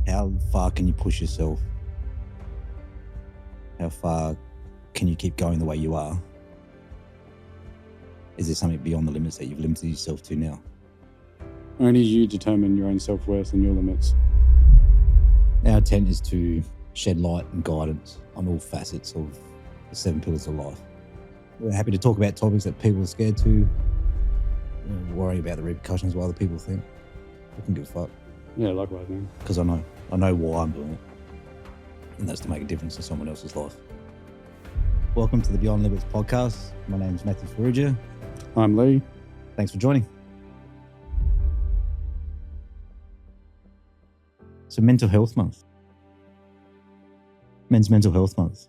How far can you push yourself? How far can you keep going the way you are? Is there something beyond the limits that you've limited yourself to now? Only you determine your own self-worth and your limits. Our intent is to shed light and guidance on all facets of the 7 pillars of life. We're happy to talk about topics that people are scared to, worrying about the repercussions of what other people think. We can give a fuck. Yeah, likewise, man. Because I know why I'm doing it. And that's to make a difference in someone else's life. Welcome to the Beyond Limits podcast. My name is Mathew and Farrugia. I'm Lee. Thanks for joining. So Mental Health Month. Men's Mental Health Month.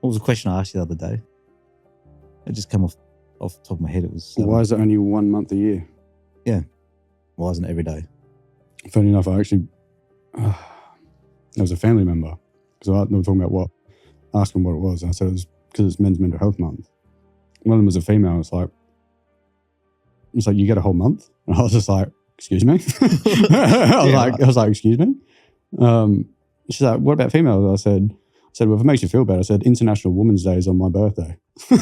What was the question I asked you the other day? It just came off the top of my head. It was... Why is it only 1 month a year? Yeah. Why isn't it every day? Funny enough, I actually... there was a family member, because they were talking about asking what it was, and I said it was because it's Men's Mental Health Month. One of them was a female. It's like, you get a whole month? And I was just like, excuse me? I was like, excuse me? She's like, what about females? I said, well, if it makes you feel better, I said, International Women's Day is on my birthday. Just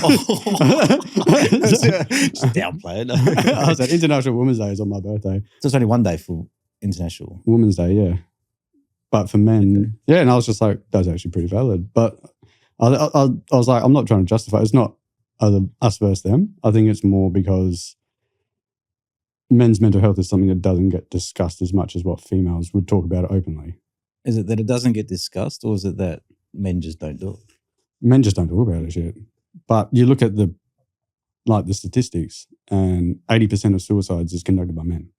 downplay it. I said, International Women's Day is on my birthday. So it's only one day for International Women's Day, yeah. But for men, yeah, and I was just like, that's actually pretty valid. But I was like, I'm not trying to justify it. It's not us versus them. I think it's more because men's mental health is something that doesn't get discussed as much as what females would talk about it openly. Is it that it doesn't get discussed, or is it that men just don't do it? Men just don't talk about it, shit. But you look at the statistics, and 80% of suicides is conducted by men.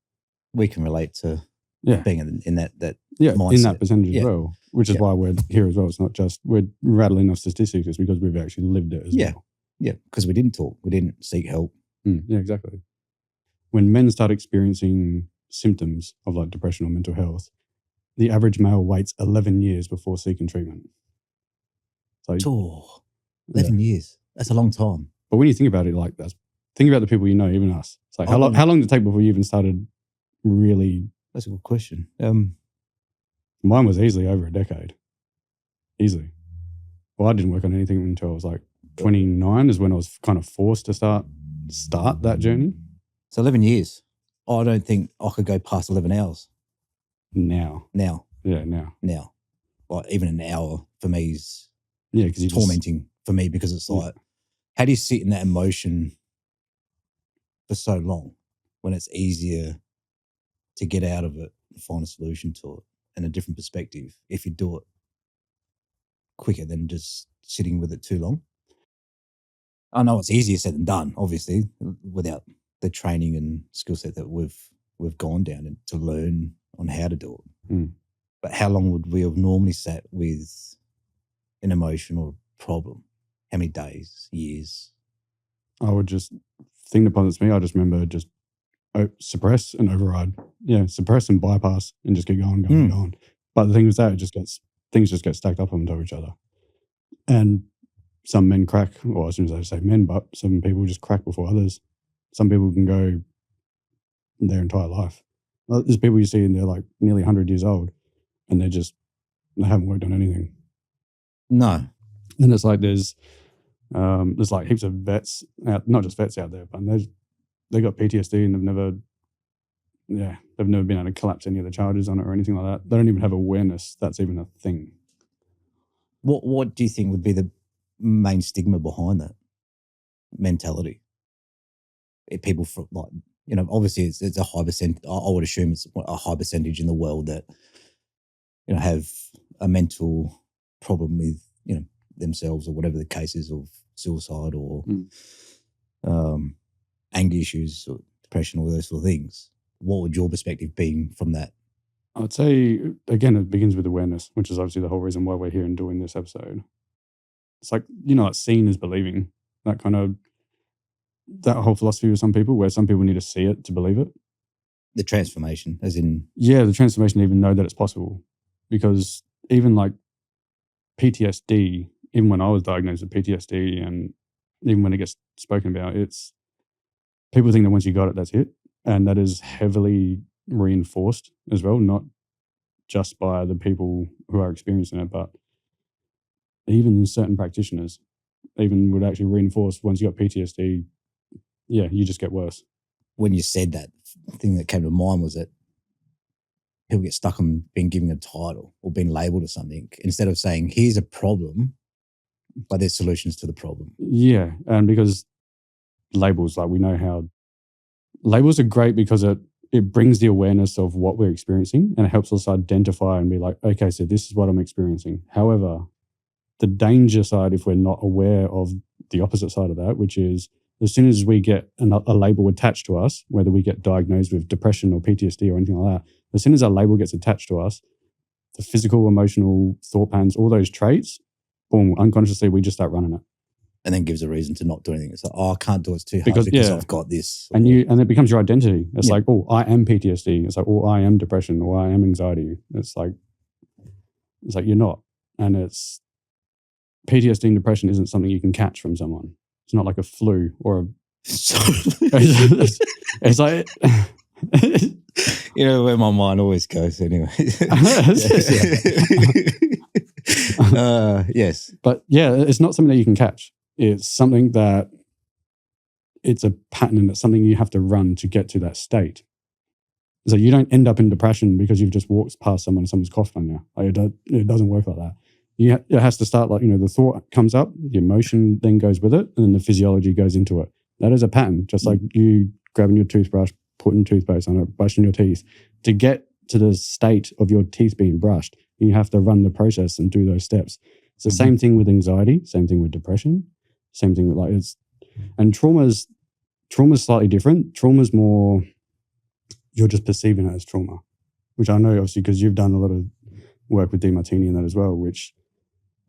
We can relate to being in that mindset. In that percentage as well, which is why we're here as well. It's not just we're rattling off statistics, it's because we've actually lived it as well. Yeah, because we didn't talk. We didn't seek help. Yeah, exactly. When men start experiencing symptoms of like depression or mental health, the average male waits 11 years before seeking treatment. So, 11 years. That's a long time. But when you think about it like that, think about the people you know, even us. It's like, how long did it take before you even started really... That's a good question. Mine was easily over a decade. Easily. Well, I didn't work on anything until I was like 29 is when I was kind of forced to start that journey. So 11 years. I don't think I could go past 11 hours. Now. Yeah, now. Now. Like even an hour for me is because tormenting for me, because it's like, how do you sit in that emotion for so long when it's easier to get out of it and find a solution to it and a different perspective if you do it quicker than just sitting with it too long? I know it's easier said than done, obviously, without the training and skill set that we've gone down and to learn on how to do it. But how long would we have normally sat with an emotion or problem? How many days, years? I would just thing that bothers me. I just remember just suppress and override. Yeah, suppress and bypass and just keep going. But the thing is that things just get stacked up on top of each other. And some men crack, or as soon as I say men, but some people just crack before others. Some people can go their entire life. There's people you see and they're like nearly 100 years old and they haven't worked on anything. No. And it's like there's like heaps of vets out, not just vets out there, but they got PTSD and they've never been able to collapse any of the charges on it or anything like that. They don't even have awareness that's even a thing. What do you think would be the main stigma behind that mentality? People from obviously it's a high percent. I would assume it's a high percentage in the world that have a mental problem with themselves or whatever the case is, of suicide or anger issues or depression, all those sort of things. What would your perspective be from that? I'd say, again, it begins with awareness, which is obviously the whole reason why we're here and doing this episode. It's like, like seeing is believing. That whole philosophy with some people, where some people need to see it to believe it. The transformation, as in... Yeah, the transformation to even know that it's possible. Because even like PTSD, even when I was diagnosed with PTSD and even when it gets spoken about, it's... People think that once you got it, that's it. And that is heavily reinforced as well, not just by the people who are experiencing it, but even certain practitioners even would actually reinforce once you got PTSD, you just get worse. When you said that, the thing that came to mind was that people get stuck on being given a title or being labelled as something instead of saying, here's a problem, but there's solutions to the problem. Yeah, and because labels, like we know how labels are great because it brings the awareness of what we're experiencing and it helps us identify and be like, okay, so this is what I'm experiencing. However, the danger side, if we're not aware of the opposite side of that, which is as soon as we get a label attached to us, whether we get diagnosed with depression or PTSD or anything like that, as soon as that label gets attached to us, the physical, emotional, thought patterns, all those traits, boom, unconsciously we just start running it. And then gives a reason to not do anything. It's like, oh, I can't do it, it's too hard because I've got this. And it becomes your identity. It's like, oh, I am PTSD. It's like, oh, I am depression or I am anxiety. It's like you're not. And it's PTSD and depression isn't something you can catch from someone. It's not like a flu or a it's like you know where my mind always goes anyway. Yes. But yeah, it's not something that you can catch. It's something that it's a pattern and it's something you have to run to get to that state. So you don't end up in depression because you've just walked past someone and someone's coughed on you. Like it doesn't work like that. It has to start like, the thought comes up, the emotion then goes with it, and then the physiology goes into it. That is a pattern, just like you grabbing your toothbrush, putting toothpaste on it, brushing your teeth. To get to the state of your teeth being brushed, you have to run the process and do those steps. It's the same thing with anxiety, same thing with depression, same thing with and trauma's slightly different. Trauma's more, you're just perceiving it as trauma, which I know obviously because you've done a lot of work with Demartini and that as well, which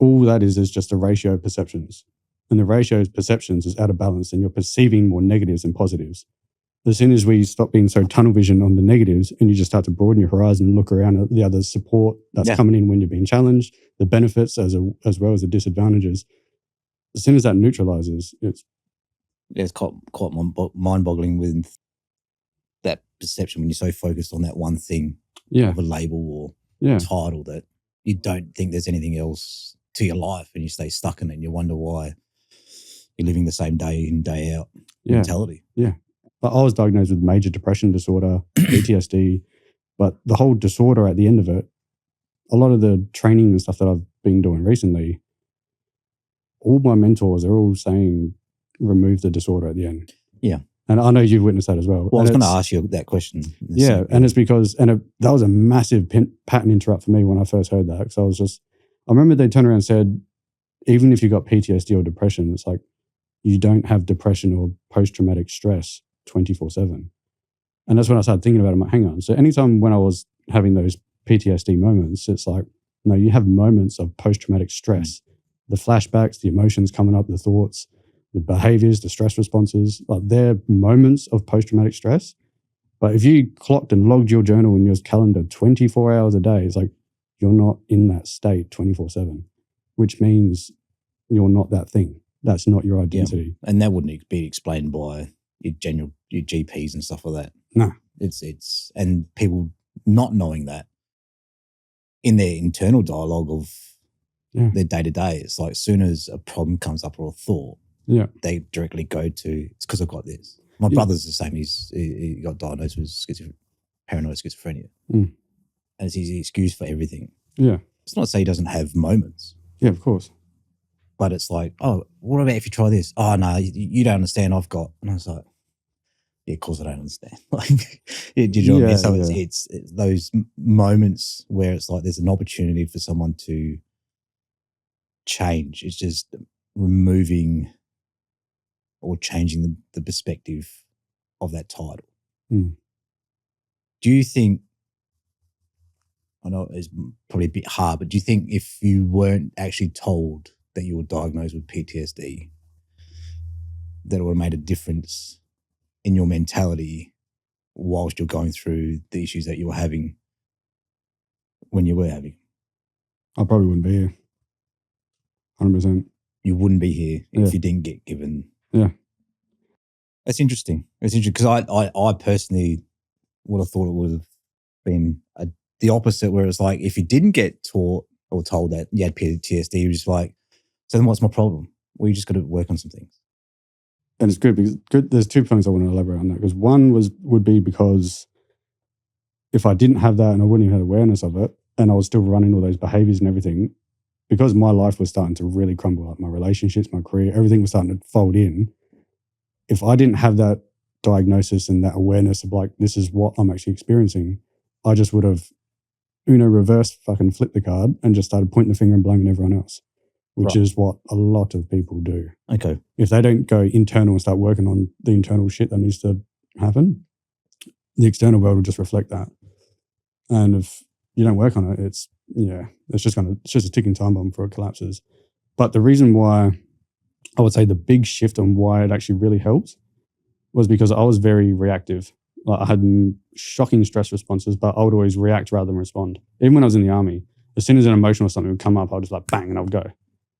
all that is just a ratio of perceptions. And the ratio of perceptions is out of balance and you're perceiving more negatives than positives. As soon as we stop being so tunnel vision on the negatives and you just start to broaden your horizon and look around at the other support that's coming in when you're being challenged, the benefits as well as the disadvantages, as soon as that neutralizes, it's quite mind-boggling with that perception when you're so focused on that one thing of a label or title that you don't think there's anything else to your life and you stay stuck in it and you wonder why you're living the same day in, day out mentality. Yeah. But I was diagnosed with major depression disorder, PTSD, but the whole disorder at the end of it, a lot of the training and stuff that I've been doing recently, all my mentors are all saying remove the disorder at the end. Yeah. And I know you've witnessed that as well. Well, I was going to ask you that question. Yeah, and it's because, that was a massive pattern interrupt for me when I first heard that. Because I remember they turned around and said, even if you got PTSD or depression, it's like you don't have depression or post-traumatic stress 24/7. And that's when I started thinking about it. I'm like, hang on. So anytime when I was having those PTSD moments, it's like, no, you have moments of post-traumatic stress. The flashbacks, the emotions coming up, the thoughts, the behaviors, the stress responses, like they're moments of post-traumatic stress. But if you clocked and logged your journal in your calendar 24 hours a day, it's like you're not in that state 24/7, which means you're not that thing. That's not your identity. Yeah. And that wouldn't be explained by your GPs and stuff like that. No. It's and people not knowing that in their internal dialogue of their day-to-day, it's like as soon as a problem comes up or a thought, they directly go to, it's because I've got this. My brother's the same. He got diagnosed with paranoid schizophrenia. And it's his excuse for everything. Yeah. It's not to say he doesn't have moments. Yeah, of course. But it's like, oh, what about if you try this? Oh, no, you don't understand. I've got, and I was like, yeah, of course I don't understand. Like, did you know what I mean? So it's those moments where it's like there's an opportunity for someone to change. It's just removing or changing the perspective of that title. Do you think, I know it's probably a bit hard, but do you think if you weren't actually told that you were diagnosed with PTSD, that it would have made a difference in your mentality whilst you're going through the issues that you were having when you were having? I probably wouldn't be here. 100%. You wouldn't be here if you didn't get given. Yeah. That's interesting. It's interesting because I personally would have thought it would have been the opposite, where it's like if you didn't get taught or told that you had PTSD, you're just like, so then what's my problem? Well, you just got to work on some things. And it's good because there's 2 things I want to elaborate on that. Because one would be because if I didn't have that and I wouldn't even have awareness of it, and I was still running all those behaviors and everything, because my life was starting to really crumble, like my relationships, my career, everything was starting to fold in. If I didn't have that diagnosis and that awareness of like, this is what I'm actually experiencing, I just would have reverse fucking flipped the card and just started pointing the finger and blaming everyone else, which is what a lot of people do. Okay. If they don't go internal and start working on the internal shit that needs to happen, the external world will just reflect that. And if you don't work on it, it's just a ticking time bomb before it collapses. But the reason why I would say the big shift on why it actually really helped was because I was very reactive. Like I had shocking stress responses, but I would always react rather than respond. Even when I was in the army, as soon as an emotion or something would come up, I would just like bang and I would go.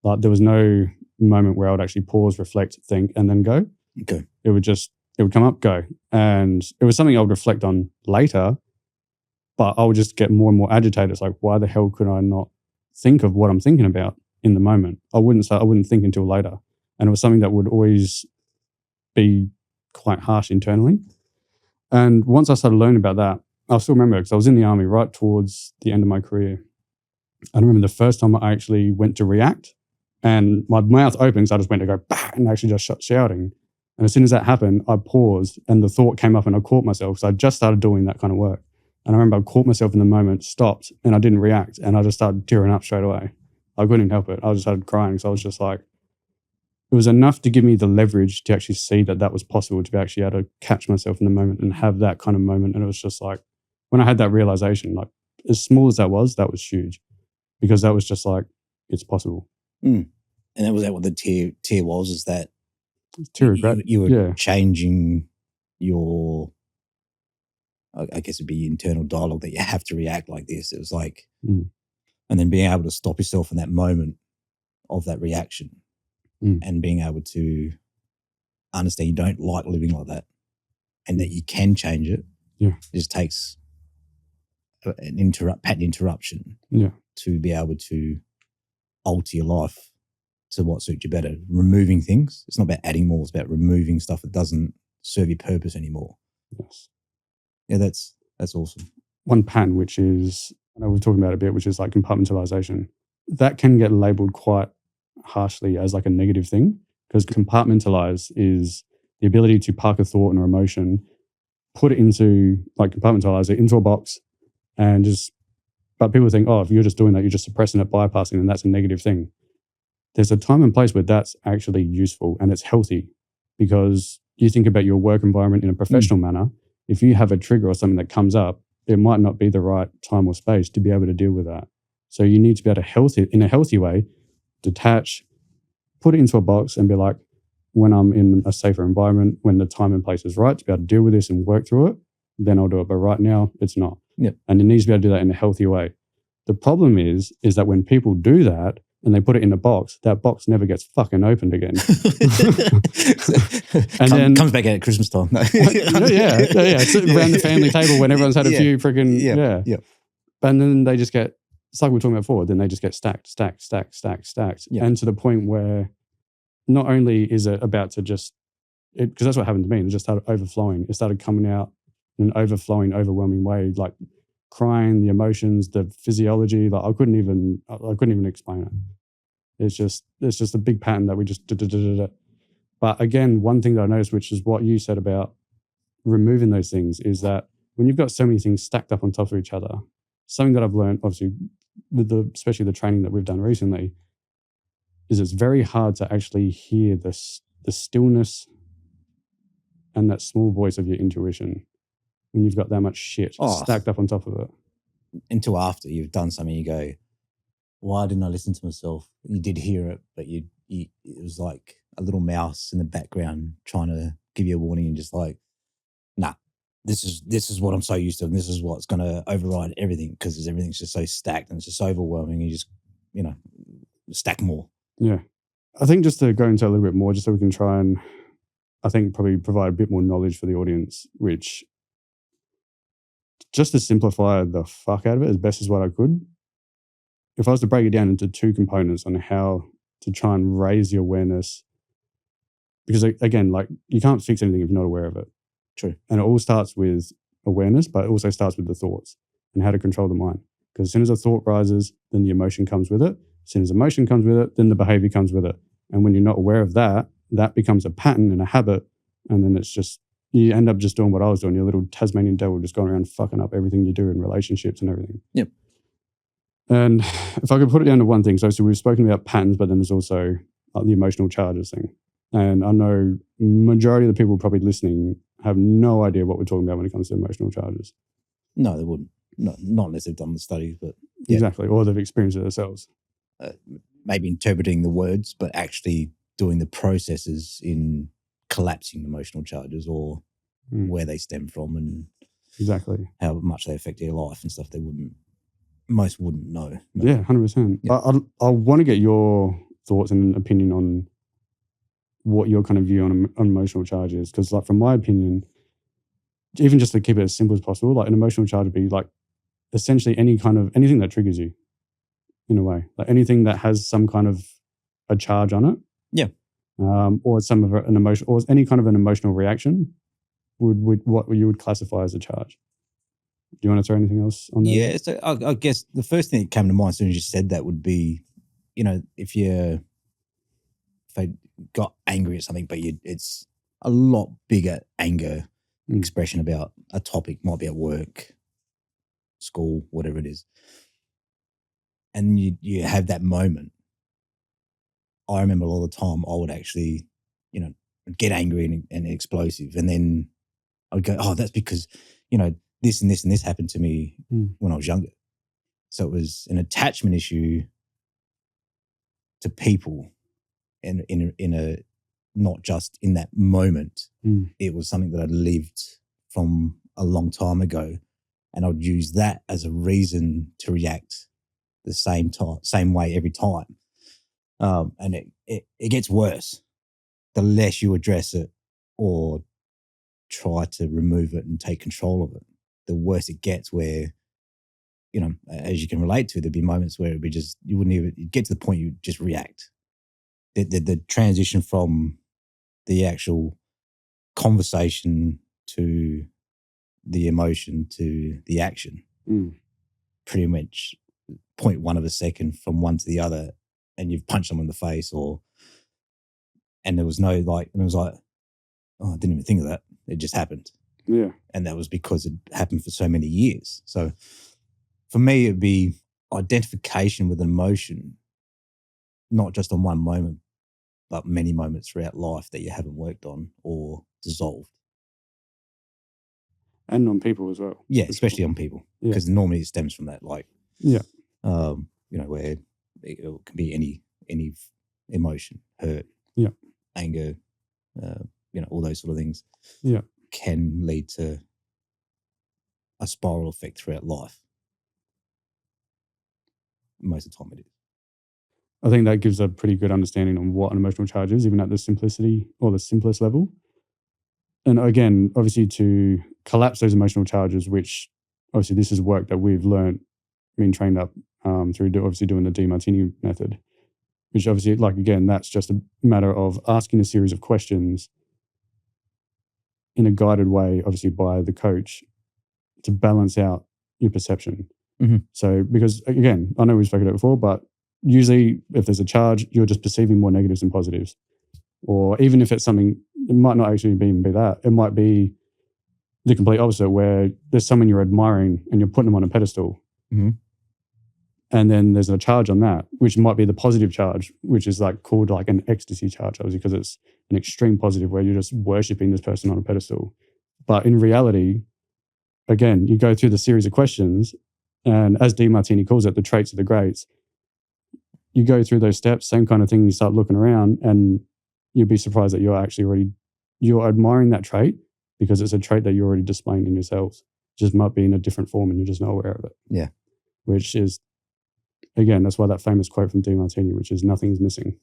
Like there was no moment where I would actually pause, reflect, think, and then go. Okay. It would come up, go. And it was something I would reflect on later, but I would just get more and more agitated. It's like, why the hell could I not think of what I'm thinking about in the moment? I wouldn't think until later. And it was something that would always be quite harsh internally. And once I started learning about that, I still remember because I was in the army right towards the end of my career. I remember the first time I actually went to react and my mouth opened, so I just went to go, bah, and actually just shut shouting. And as soon as that happened, I paused and the thought came up and I caught myself. So I just started doing that kind of work. And I remember I caught myself in the moment, stopped, and I didn't react. And I just started tearing up straight away. I couldn't help it. I just started crying. So I was just like, it was enough to give me the leverage to actually see that that was possible, to be actually able to catch myself in the moment and have that kind of moment. And it was just like, when I had that realization, like as small as that was huge, because that was just like, it's possible. Mm. And that was that what the tear was, is that tear regret. You were changing your, I guess it'd be internal dialogue that you have to react like this. It was like, and then being able to stop yourself in that moment of that reaction and being able to understand you don't like living like that and that you can change it. Yeah. It just takes an pattern interruption to be able to alter your life to what suits you better. Removing things. It's not about adding more. It's about removing stuff that doesn't serve your purpose anymore. Yes. Yeah, that's awesome. One pattern, which is, I know we're talking about it a bit, which is like compartmentalization. That can get labeled quite harshly as like a negative thing, because compartmentalize is the ability to park a thought and or emotion, put it into, like compartmentalize it into a box and just, but people think, oh, if you're just doing that, you're just suppressing it, bypassing, and that's a negative thing. There's a time and place where that's actually useful and it's healthy, because you think about your work environment in a professional manner. If you have a trigger or something that comes up, it might not be the right time or space to be able to deal with that. So you need to be able to in a healthy way, detach, put it into a box and be like, when I'm in a safer environment, when the time and place is right to be able to deal with this and work through it, then I'll do it. But right now, it's not. Yep. And it needs to be able to do that in a healthy way. The problem is that when people do that and they put it in a box, that box never gets fucking opened again. And then comes back out at Christmas time. yeah. It's around the family table when everyone's had a few freaking, Yeah. And then they just get, it's like we were talking about before, then they just get stacked. Yeah. And to the point where not only is it about to just, because that's what happened to me, it just started overflowing. It started coming out in an overwhelming way, like crying, the emotions, the physiology, like I couldn't even explain it. It's just a big pattern that we just But again, one thing that I noticed, which is what you said about removing those things, is that when you've got so many things stacked up on top of each other, something that I've learned, obviously, with especially the training that we've done recently, is it's very hard to actually hear the stillness and that small voice of your intuition when you've got that much shit stacked up on top of it. Until after you've done something, you go, why didn't I listen to myself? You did hear it, but it was like a little mouse in the background trying to give you a warning, and just like, nah, this is what I'm so used to, and this is what's going to override everything, because everything's just so stacked and it's just overwhelming. You just, stack more. Yeah. I think just to go into a little bit more, just so we can try and, I think, probably provide a bit more knowledge for the audience, which just to simplify the fuck out of it as best as what I could, if I was to break it down into two components on how to try and raise the awareness, because again, like you can't fix anything if you're not aware of it. True. And it all starts with awareness, but it also starts with the thoughts and how to control the mind. Because as soon as a thought rises, then the emotion comes with it. As soon as emotion comes with it, then the behavior comes with it. And when you're not aware of that, that becomes a pattern and a habit. And then it's just, you end up just doing what I was doing. Your little Tasmanian devil just going around fucking up everything you do in relationships and everything. Yep. And if I could put it down to one thing, so we've spoken about patterns, but then there's also the emotional charges thing. And I know majority of the people probably listening have no idea what we're talking about when it comes to emotional charges. No, they wouldn't. Not unless they've done the studies, but yeah. Exactly, or they've experienced it themselves. Maybe interpreting the words, but actually doing the processes in collapsing emotional charges or where they stem from and exactly how much they affect their life and stuff. Most wouldn't know. No. Yeah, 100%. Yeah. I want to get your thoughts and opinion on what your kind of view on emotional charge is, because like from my opinion, even just to keep it as simple as possible, like an emotional charge would be like essentially anything that triggers you in a way, like anything that has some kind of a charge on it. Yeah. Or some of an emotion, or any kind of an emotional reaction would what you would classify as a charge. Do you want to throw anything else on there? Yeah, so I guess the first thing that came to mind as soon as you said that would be, if I got angry at something, but it's a lot bigger anger expression about a topic, might be at work, school, whatever it is. And you have that moment. I remember a lot of the time I would actually, get angry and explosive. And then I would go, oh, that's because, this and this and this happened to me when I was younger. So it was an attachment issue to people in a not just in that moment. It was something that I'd lived from a long time ago. And I would use that as a reason to react the same way every time. And it gets worse. The less you address it or try to remove it and take control of it, the worse it gets, where, as you can relate to, there'd be moments where it'd be just, you'd get to the point you just react. The transition from the actual conversation to the emotion to the action, pretty much 0.1 of a second from one to the other, and you've punched someone in the face and there was no and it was like, oh, I didn't even think of that. It just happened. Yeah. And that was because it happened for so many years. So for me, it'd be identification with an emotion, not just on one moment, but many moments throughout life that you haven't worked on or dissolved. And on people as well. Yeah, especially on people. Because normally it stems from that, where it can be any emotion, hurt, anger, all those sort of things can lead to a spiral effect throughout life. Most of the time it is. I think that gives a pretty good understanding on what an emotional charge is, even at the simplicity or the simplest level. And again, obviously to collapse those emotional charges, which obviously this is work that we've learned, been trained up through obviously doing the DiMartini method, which obviously, again, that's just a matter of asking a series of questions in a guided way, obviously by the coach, to balance out your perception. So, because again, I know we've spoken about it before, but usually if there's a charge, you're just perceiving more negatives than positives. Or even if it's something, it might not actually even be that. It might be the complete opposite, where there's someone you're admiring and you're putting them on a pedestal. And then there's a charge on that, which might be the positive charge, which is called an ecstasy charge, obviously, because it's an extreme positive where you're just worshipping this person on a pedestal. But in reality, again, you go through the series of questions, and as DiMartini calls it, the traits of the greats, you go through those steps, same kind of thing, you start looking around, and you'll be surprised that you're admiring that trait because it's a trait that you're already displaying in yourselves. It just might be in a different form and you're just not aware of it. Yeah. Which is, again, that's why that famous quote from DiMartini, which is nothing's missing.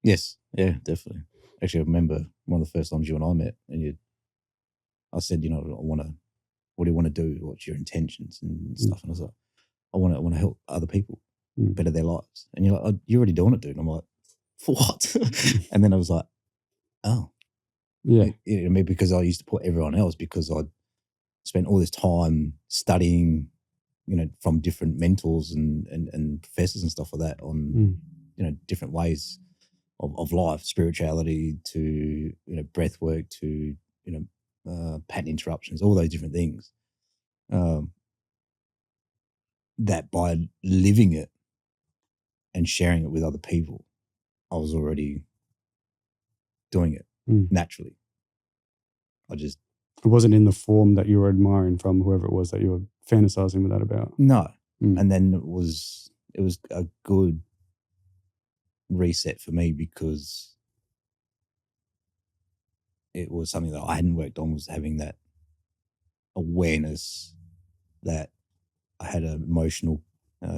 Yes. Yeah, definitely. Actually, I remember one of the first times you and I met, and I said, I want to what do you want to do? What's your intentions and stuff? And I was like, I want to help other people better their lives. And you're like, oh, you're already doing it, dude. And I'm like, for what? And then I was like, oh. Yeah. I mean, because I used to put everyone else, because I'd spent all this time studying, from different mentors and professors and stuff like that on, different ways of life, spirituality to, breath work to, pattern interruptions, all those different things. That by living it and sharing it with other people, I was already doing it naturally. It wasn't in the form that you were admiring from whoever it was that you were fantasizing with that about. No. And then it was a good reset for me, because it was something that I hadn't worked on, was having that awareness that I had an emotional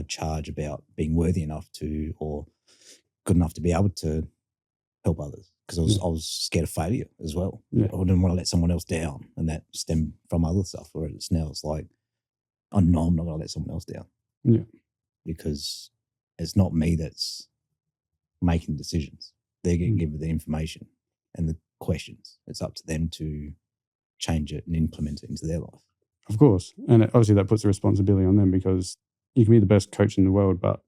charge about being worthy enough to, or good enough to be able to help others, because I was scared of failure as well. Yeah. I didn't want to let someone else down, and that stemmed from other stuff. Where it's like, oh no, I'm not going to let someone else down. Yeah, because it's not me that's making decisions. They're getting given the information and the questions. It's up to them to change it and implement it into their life. Of course, and obviously that puts the responsibility on them, because you can be the best coach in the world, but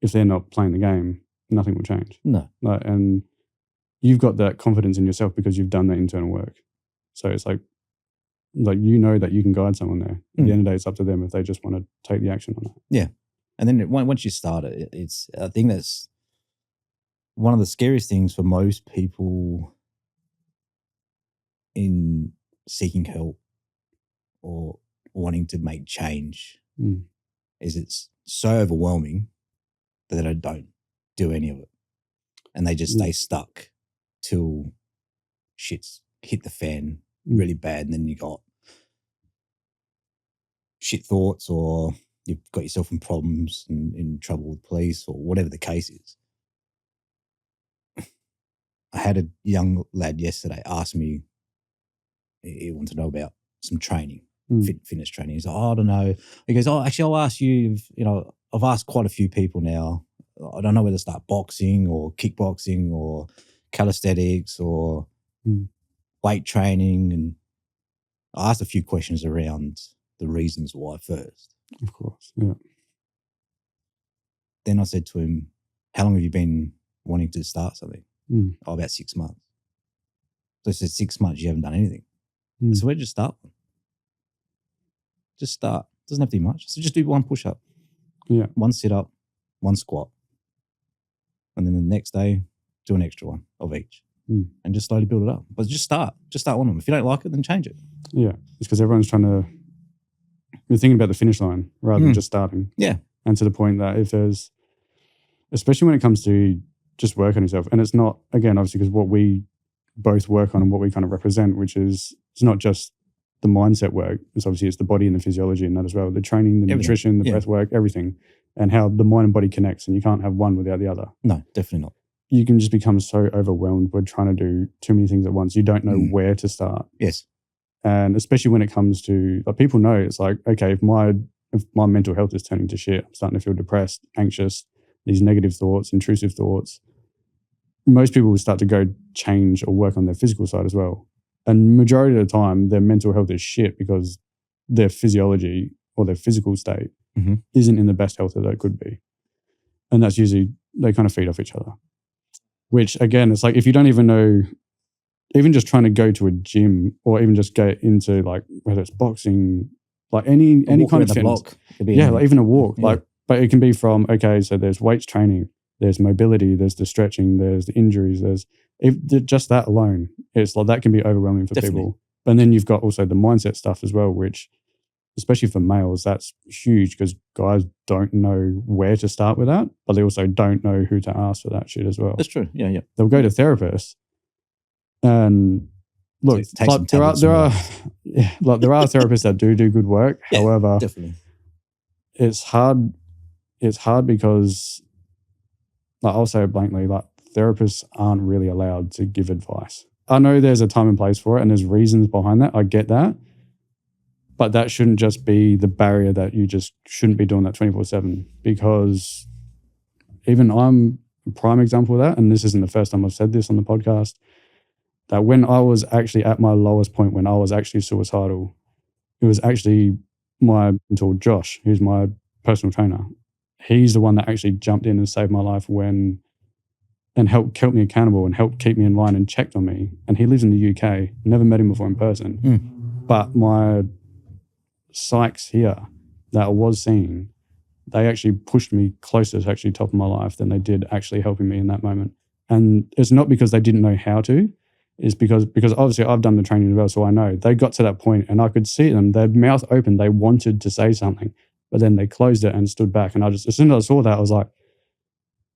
if they're not playing the game, nothing will change. No, and you've got that confidence in yourself because you've done that internal work. So it's like that you can guide someone there. At the end of the day, it's up to them if they just want to take the action on it. Yeah, and then once you start it, it's, I think that's one of the scariest things for most people in seeking help or wanting to make change, is it's so overwhelming that they don't do any of it, and they just stay stuck till shit's hit the fan really bad, and then you got shit thoughts, or you've got yourself in problems and in trouble with police, or whatever the case is. I had a young lad yesterday ask me, he wanted to know about some training, fitness training. He's like, oh, I don't know. He goes, oh, actually, I'll ask you, I've asked quite a few people now. I don't know whether to start boxing or kickboxing or calisthenics or weight training. And I asked a few questions around the reasons why first. Of course, yeah. Then I said to him, how long have you been wanting to start something? Oh, about 6 months. So I said, 6 months, you haven't done anything. So where'd you start? Just start. Doesn't have to be much. So just do one push-up. Yeah. One sit-up, one squat. And then the next day, do an extra one of each. And just slowly build it up. But just start. Just start one of them. If you don't like it, then change it. Yeah. It's because everyone's you're thinking about the finish line rather than just starting. Yeah. And to the point that if there's, especially when it comes to just work on yourself, and it's not, again, obviously, because what we both work on and what we kind of represent, which is, it's not just the mindset work. It's obviously, it's the body and the physiology and that as well. The training, the nutrition, the breath work, everything, and how the mind and body connects, and you can't have one without the other. No, definitely not. You can just become so overwhelmed with trying to do too many things at once. You don't know where to start. Yes. And especially when it comes to, like, people know, it's like, okay, if my mental health is turning to shit, I'm starting to feel depressed, anxious, these negative thoughts, intrusive thoughts, most people will start to go change or work on their physical side as well. And majority of the time, their mental health is shit because their physiology or their physical state isn't in the best health that it could be. And that's usually, they kind of feed off each other. Which, again, it's like, if you don't even know, even just trying to go to a gym or even just get into, like, whether it's boxing, like any kind of fitness. Yeah, like even a walk. Yeah. Like, but it can be from, okay, so there's weights training, there's mobility, there's the stretching, there's the injuries, just that alone, it's like, that can be overwhelming for people. And then you've got also the mindset stuff as well, which, especially for males, that's huge because guys don't know where to start with that, but they also don't know who to ask for that shit as well. That's true. Yeah, yeah. They'll go to therapists, and look, so like, there are therapists that do good work. Yeah, however, definitely, it's hard. It's hard because, like, I'll say it blankly, like, therapists aren't really allowed to give advice. I know there's a time and place for it and there's reasons behind that. I get that. But that shouldn't just be the barrier that you just shouldn't be doing that 24/7, because even I'm a prime example of that. And this isn't the first time I've said this on the podcast, that when I was actually at my lowest point, when I was actually suicidal, it was actually my mentor, Josh, who's my personal trainer. He's the one that actually jumped in and saved my life and helped keep me accountable and helped keep me in line and checked on me. And he lives in the UK. Never met him before in person. But my psychs here that I was seeing, they actually pushed me closer to actually top of my life than they did actually helping me in that moment. And it's not because they didn't know how to, it's because obviously I've done the training as well, so I know. They got to that point and I could see them, their mouth open, they wanted to say something, but then they closed it and stood back. And as soon as I saw that, I was like,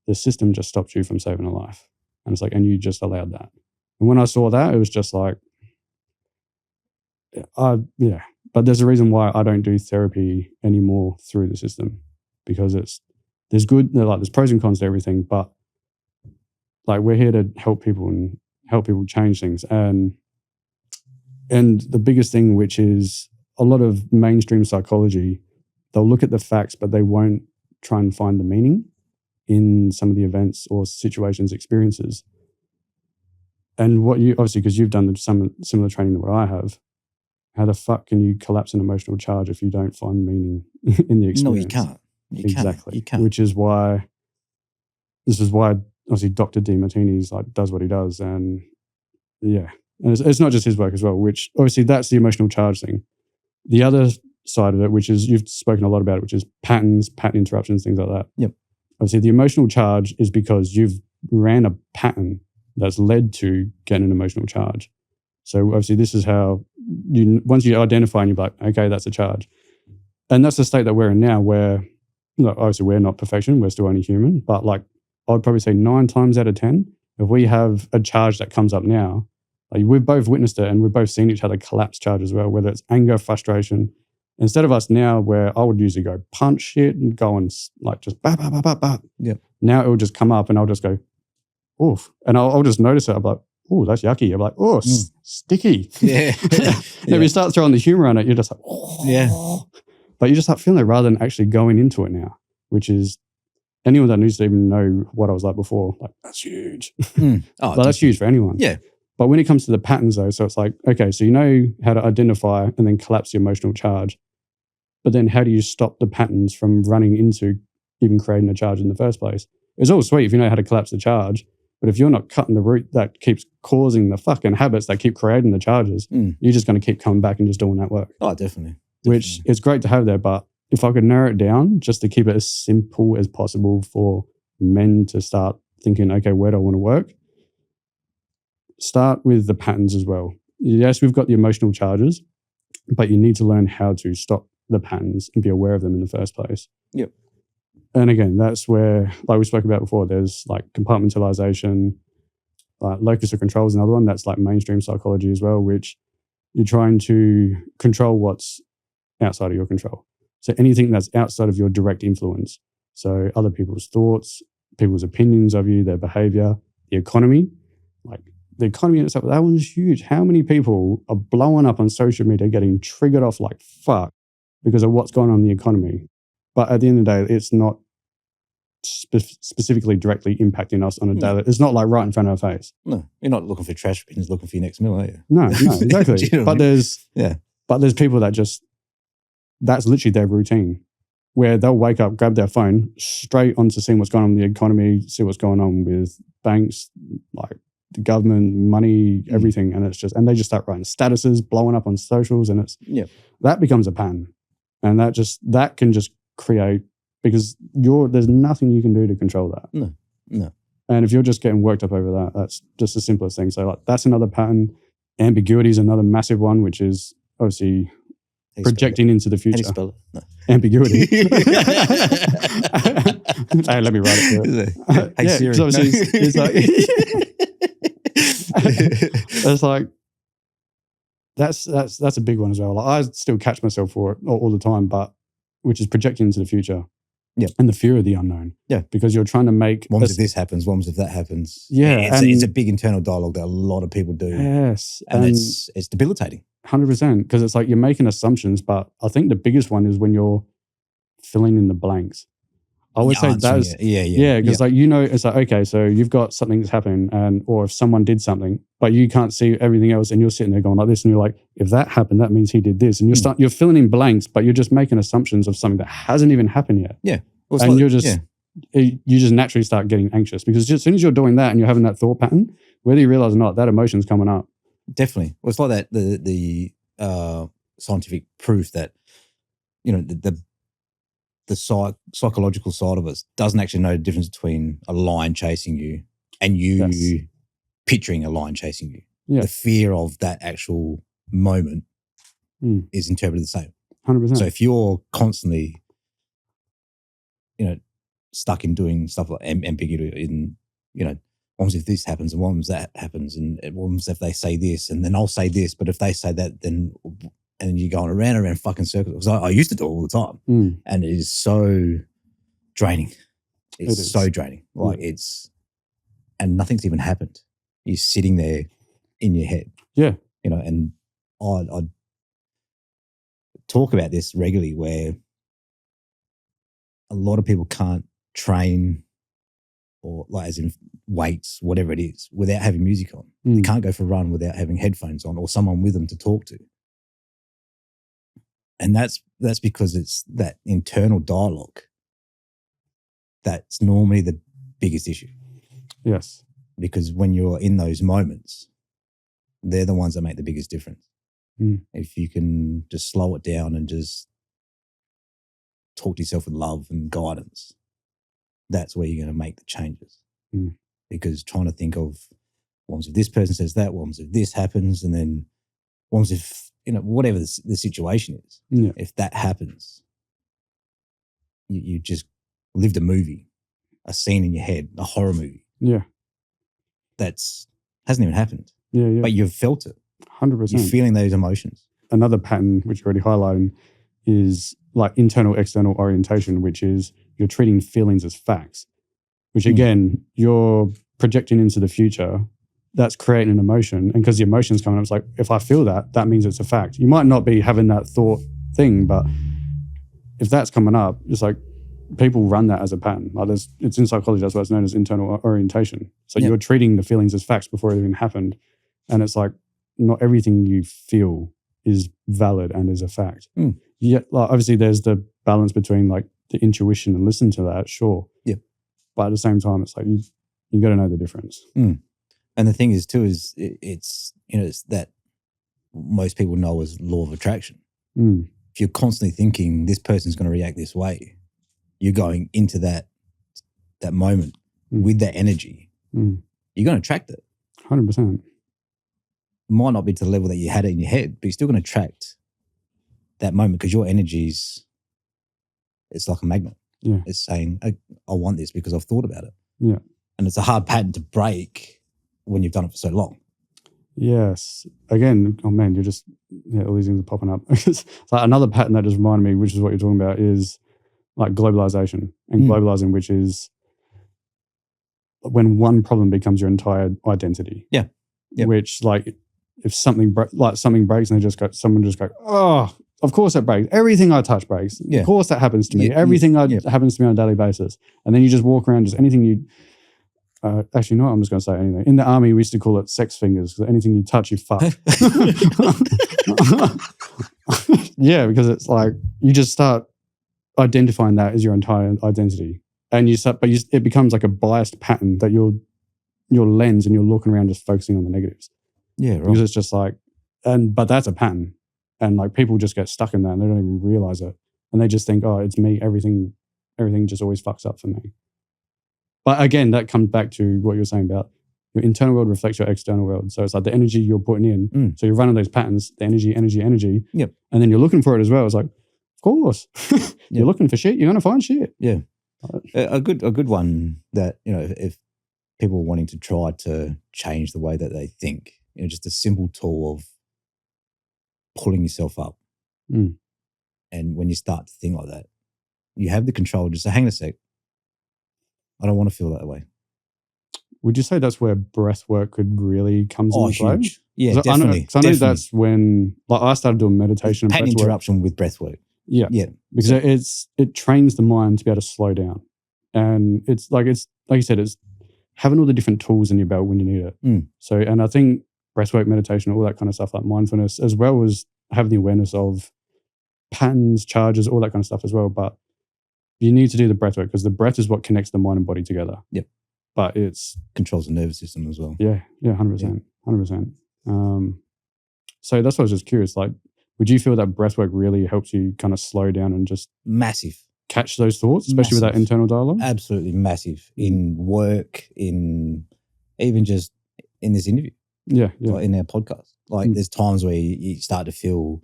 the system just stopped you from saving a life. And it's like, and you just allowed that. And when I saw that, it was just like, yeah. But there's a reason why I don't do therapy anymore through the system, because there's pros and cons to everything, but like we're here to help people and help people change things. And the biggest thing, which is a lot of mainstream psychology, they'll look at the facts, but they won't try and find the meaning in some of the events or situations, experiences. And what you, obviously, because you've done some similar training to what I have, how the fuck can you collapse an emotional charge if you don't find meaning in the experience? No, you can't. Exactly. You can't. Which is why, obviously Dr. DeMartini's like does what he does. And yeah, and it's not just his work as well, which obviously that's the emotional charge thing. The other side of it, which is, you've spoken a lot about it, which is pattern interruptions, things like that. Yep. Obviously the emotional charge is because you've ran a pattern that's led to getting an emotional charge. So obviously this is how once you identify and you're like, okay, that's a charge. And that's the state that we're in now, where, look, obviously we're not perfection, we're still only human, but like I'd probably say 9 times out of 10, if we have a charge that comes up now, like we've both witnessed it and we've both seen each other collapse charge as well, whether it's anger, frustration. Instead of us now, where I would usually go punch shit and go and like just bah, bah, bah, bah, bah. Yep. Now it will just come up and I'll just go, oof. And I'll just notice it. I'm like, oh, that's yucky. I'm like, oh, sticky. Yeah. And if you start throwing the humor on it, you're just like, oh. Yeah. But you just start feeling it rather than actually going into it now, which is, anyone that needs to even know what I was like before, like, that's huge. Oh, but that's huge for anyone. Yeah. But when it comes to the patterns though, so it's like, okay, so you know how to identify and then collapse the emotional charge. But then how do you stop the patterns from running into even creating a charge in the first place? It's all sweet if you know how to collapse the charge, but if you're not cutting the root that keeps causing the fucking habits that keep creating the charges, you're just going to keep coming back and just doing that work. Oh, definitely. Which is great to have there, but if I could narrow it down just to keep it as simple as possible for men to start thinking, okay, where do I want to work? Start with the patterns as well. Yes, we've got the emotional charges, but you need to learn how to stop the patterns and be aware of them in the first place. Yep. And again, that's where, like we spoke about before, there's like compartmentalization, locus of control is another one. That's like mainstream psychology as well, which you're trying to control what's outside of your control. So anything that's outside of your direct influence. So other people's thoughts, people's opinions of you, their behavior, the economy. Like the economy and stuff, that one's huge. How many people are blowing up on social media getting triggered off like fuck because of what's going on in the economy? But at the end of the day, it's not specifically directly impacting us on a daily. It's not like right in front of our face. No, you're not looking for trash bins, looking for your next meal, are you? No, exactly. You know but there's people that just, that's literally their routine, where they'll wake up, grab their phone, straight onto seeing what's going on in the economy, see what's going on with banks, like the government, money, everything. And it's just, and they just start writing statuses, blowing up on socials, and it's, that becomes a pattern. And that can just create, because there's nothing you can do to control that. No. And if you're just getting worked up over that, that's just the simplest thing. So like that's another pattern. Ambiguity is another massive one, which is obviously projecting into the future. How do you spell it? No. Ambiguity. Hey, let me write it. Hey, Siri. So it's like, it's like, that's a big one as well. Like, I still catch myself for it all the time, but which is projecting into the future. Yeah. And the fear of the unknown. Yeah. Because you're trying to make... What if this happens? What if that happens? Yeah. It's a big internal dialogue that a lot of people do. Yes. And it's debilitating. 100%. Because it's like you're making assumptions, but I think the biggest one is when you're filling in the blanks. I would say that's because like it's like, okay, so you've got something that's happening, or if someone did something, but you can't see everything else, and you're sitting there going like this, and you're like, if that happened, that means he did this, and you're filling in blanks, but you're just making assumptions of something that hasn't even happened yet. Yeah, and you're just you just naturally start getting anxious because as soon as you're doing that and you're having that thought pattern, whether you realize or not, that emotion's coming up. Definitely, well, it's like that the scientific proof that the psychological side of us doesn't actually know the difference between a lion chasing you and you picturing a lion chasing you. Yeah. The fear of that actual moment is interpreted the same. 100%. So if you're constantly, stuck in doing stuff like ambiguity in, what happens if this happens and what happens that happens and what happens if they say this and then I'll say this, but if they say that, then... And you're going around fucking circles. Because I used to do it all the time. And it is so draining. It's so draining. Like and nothing's even happened. You're sitting there in your head. Yeah. And I talk about this regularly where a lot of people can't train or like as in weights, whatever it is, without having music on. They can't go for a run without having headphones on or someone with them to talk to. And that's because it's that internal dialogue that's normally the biggest issue. Yes. Because when you're in those moments, they're the ones that make the biggest difference. If you can just slow it down and just talk to yourself with love and guidance, that's where you're going to make the changes. Because trying to think of what happens if this person says that, what happens if this happens, and then what happens if whatever the situation is, if that happens, you just lived a movie, a scene in your head, a horror movie. Yeah. That's hasn't even happened. Yeah. But you've felt it. 100%. You're feeling those emotions. Another pattern, which you're already highlighting, is like internal-external orientation, which is you're treating feelings as facts, which again, you're projecting into the future. That's creating an emotion. And because the emotion's coming up, it's like, if I feel that, that means it's a fact. You might not be having that thought thing, but if that's coming up, it's like people run that as a pattern. Like it's in psychology, that's why it's known as internal orientation. So you're treating the feelings as facts before it even happened. And it's like, not everything you feel is valid and is a fact. Yeah, like obviously there's the balance between like the intuition and listen to that, sure. Yeah. But at the same time, it's like you got to know the difference. And the thing is too, is it's that most people know as law of attraction. If you're constantly thinking this person's going to react this way, you're going into that moment with that energy. You're going to attract it. 100%. Might not be to the level that you had it in your head, but you're still going to attract that moment because your energy's, it's like a magnet. Yeah. It's saying, I want this because I've thought about it. Yeah. And it's a hard pattern to break when you've done it for so long. Yes. Again, oh man, all these things are popping up. It's like another pattern that just reminded me, which is what you're talking about, is like globalization and globalizing, which is when one problem becomes your entire identity. Yeah. Yep. Which like if something breaks and someone just go, oh, of course that breaks. Everything I touch breaks. Yeah. Of course that happens to me. Everything happens to me on a daily basis. And then you just walk around, just anything you actually, no, I'm just going to say anything. In the army, we used to call it sex fingers because anything you touch, you fuck. Yeah, because it's like you just start identifying that as your entire identity, and it becomes like a biased pattern that your lens and you're looking around just focusing on the negatives. Yeah, right. Because it's just like, but that's a pattern, and like people just get stuck in that and they don't even realize it, and they just think, oh, it's me. Everything just always fucks up for me. But again, that comes back to what you're saying about your internal world reflects your external world. So it's like the energy you're putting in. So you're running those patterns, the energy. Yep. And then you're looking for it as well. It's like, of course, you're looking for shit, you're going to find shit. Yeah. A good one that, if people are wanting to try to change the way that they think, just a simple tool of pulling yourself up. And when you start to think like that, you have the control. Just say, hang on a sec. I don't want to feel that way. Would you say that's where breath work could really comes into play? Huge. Yeah, 'Cause definitely. I know that's when I started doing meditation and Pattern breath work. interruption with breath work. Yeah. Yeah. Because it trains the mind to be able to slow down. And it's like you said, it's having all the different tools in your belt when you need it. So, and I think breathwork, meditation, all that kind of stuff, like mindfulness, as well as having the awareness of patterns, charges, all that kind of stuff as well. But you need to do the breathwork because the breath is what connects the mind and body together. Yep. But it's controls the nervous system as well. Yeah, 100%. 100%. So that's why I was just curious, like, would you feel that breathwork really helps you kind of slow down and just massive catch those thoughts, especially with that internal dialogue? Absolutely massive in work, in even just in this interview. Yeah. Like in our podcast. Like there's times where you start to feel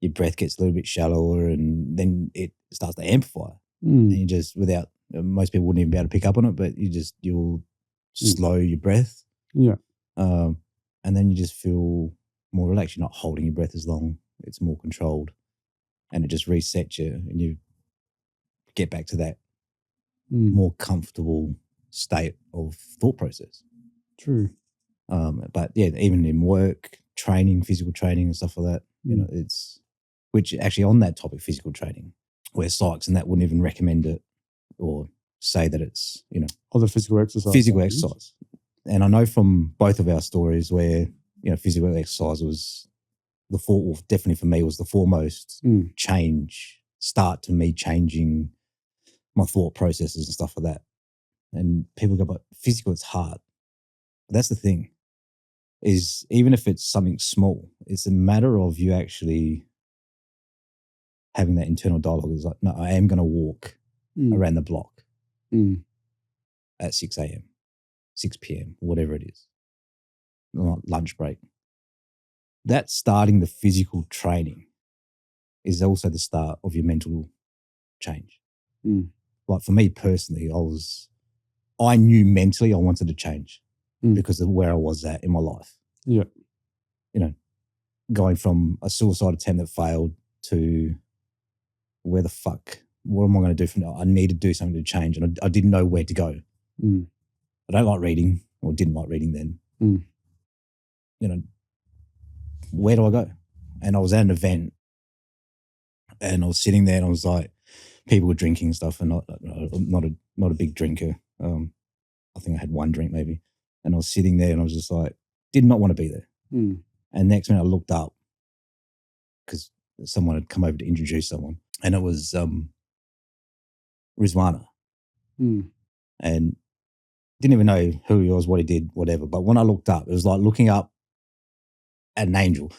your breath gets a little bit shallower and then it starts to amplify. And you just, without, most people wouldn't even be able to pick up on it, but you'll slow your breath. Yeah. And then you just feel more relaxed. You're not holding your breath as long. It's more controlled. And it just resets you and you get back to that more comfortable state of thought process. True. But yeah, even in work, training, physical training and stuff like that, you know, it's, which actually on that topic, physical training, where psychs and that wouldn't even recommend it or say that it's, you know. The physical exercise. Physical exercise. And I know from both of our stories where, you know, physical exercise was definitely for me was the foremost start to me changing my thought processes and stuff like that. And people go, but physical, it's hard. But that's the thing, is even if it's something small, it's a matter of you actually having that internal dialogue. It's like, no, I am going to walk around the block at 6 a.m., 6 p.m., whatever it is, lunch break. That starting the physical training is also the start of your mental change. Like for me personally, I knew mentally I wanted to change because of where I was at in my life. Yeah. You know, going from a suicide attempt that failed to where the fuck, what am I going to do from now? I need to do something to change. And I didn't know where to go. I don't like reading or didn't like reading then. You know, where do I go? And I was at an event and I was sitting there and I was like, people were drinking and stuff and I'm not a big drinker. I think I had one drink maybe. And I was sitting there and I was just like, did not want to be there. And next minute I looked up because someone had come over to introduce someone and it was Rizwana. And didn't even know who he was, what he did, whatever. But when I looked up, it was like looking up at an angel.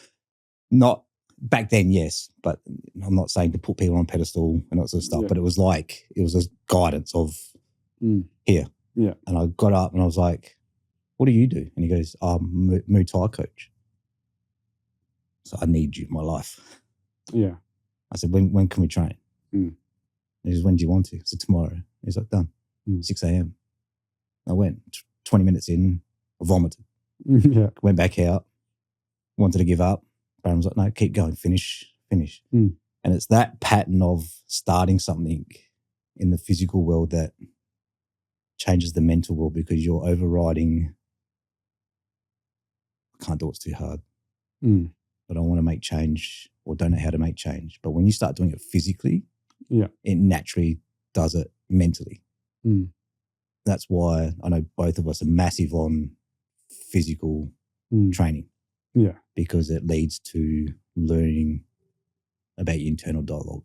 Not back then, yes, but I'm not saying to put people on a pedestal and that sort of stuff, but it was like, it was a guidance of here. Yeah. And I got up and I was like, what do you do? And he goes, I'm a Muay Thai coach. So I need you in my life. Yeah. I said, when can we train? He says, when do you want to? I said, tomorrow. He's like, done. 6 a.m. I went 20 minutes in, I vomited. Went back out, wanted to give up. Baron was like, no, keep going, finish. And it's that pattern of starting something in the physical world that changes the mental world because you're overriding, I can't do it's too hard, but I want to make change or don't know how to make change. But when you start doing it physically, it naturally does it mentally. That's why I know both of us are massive on physical training. Yeah. Because it leads to learning about your internal dialogue,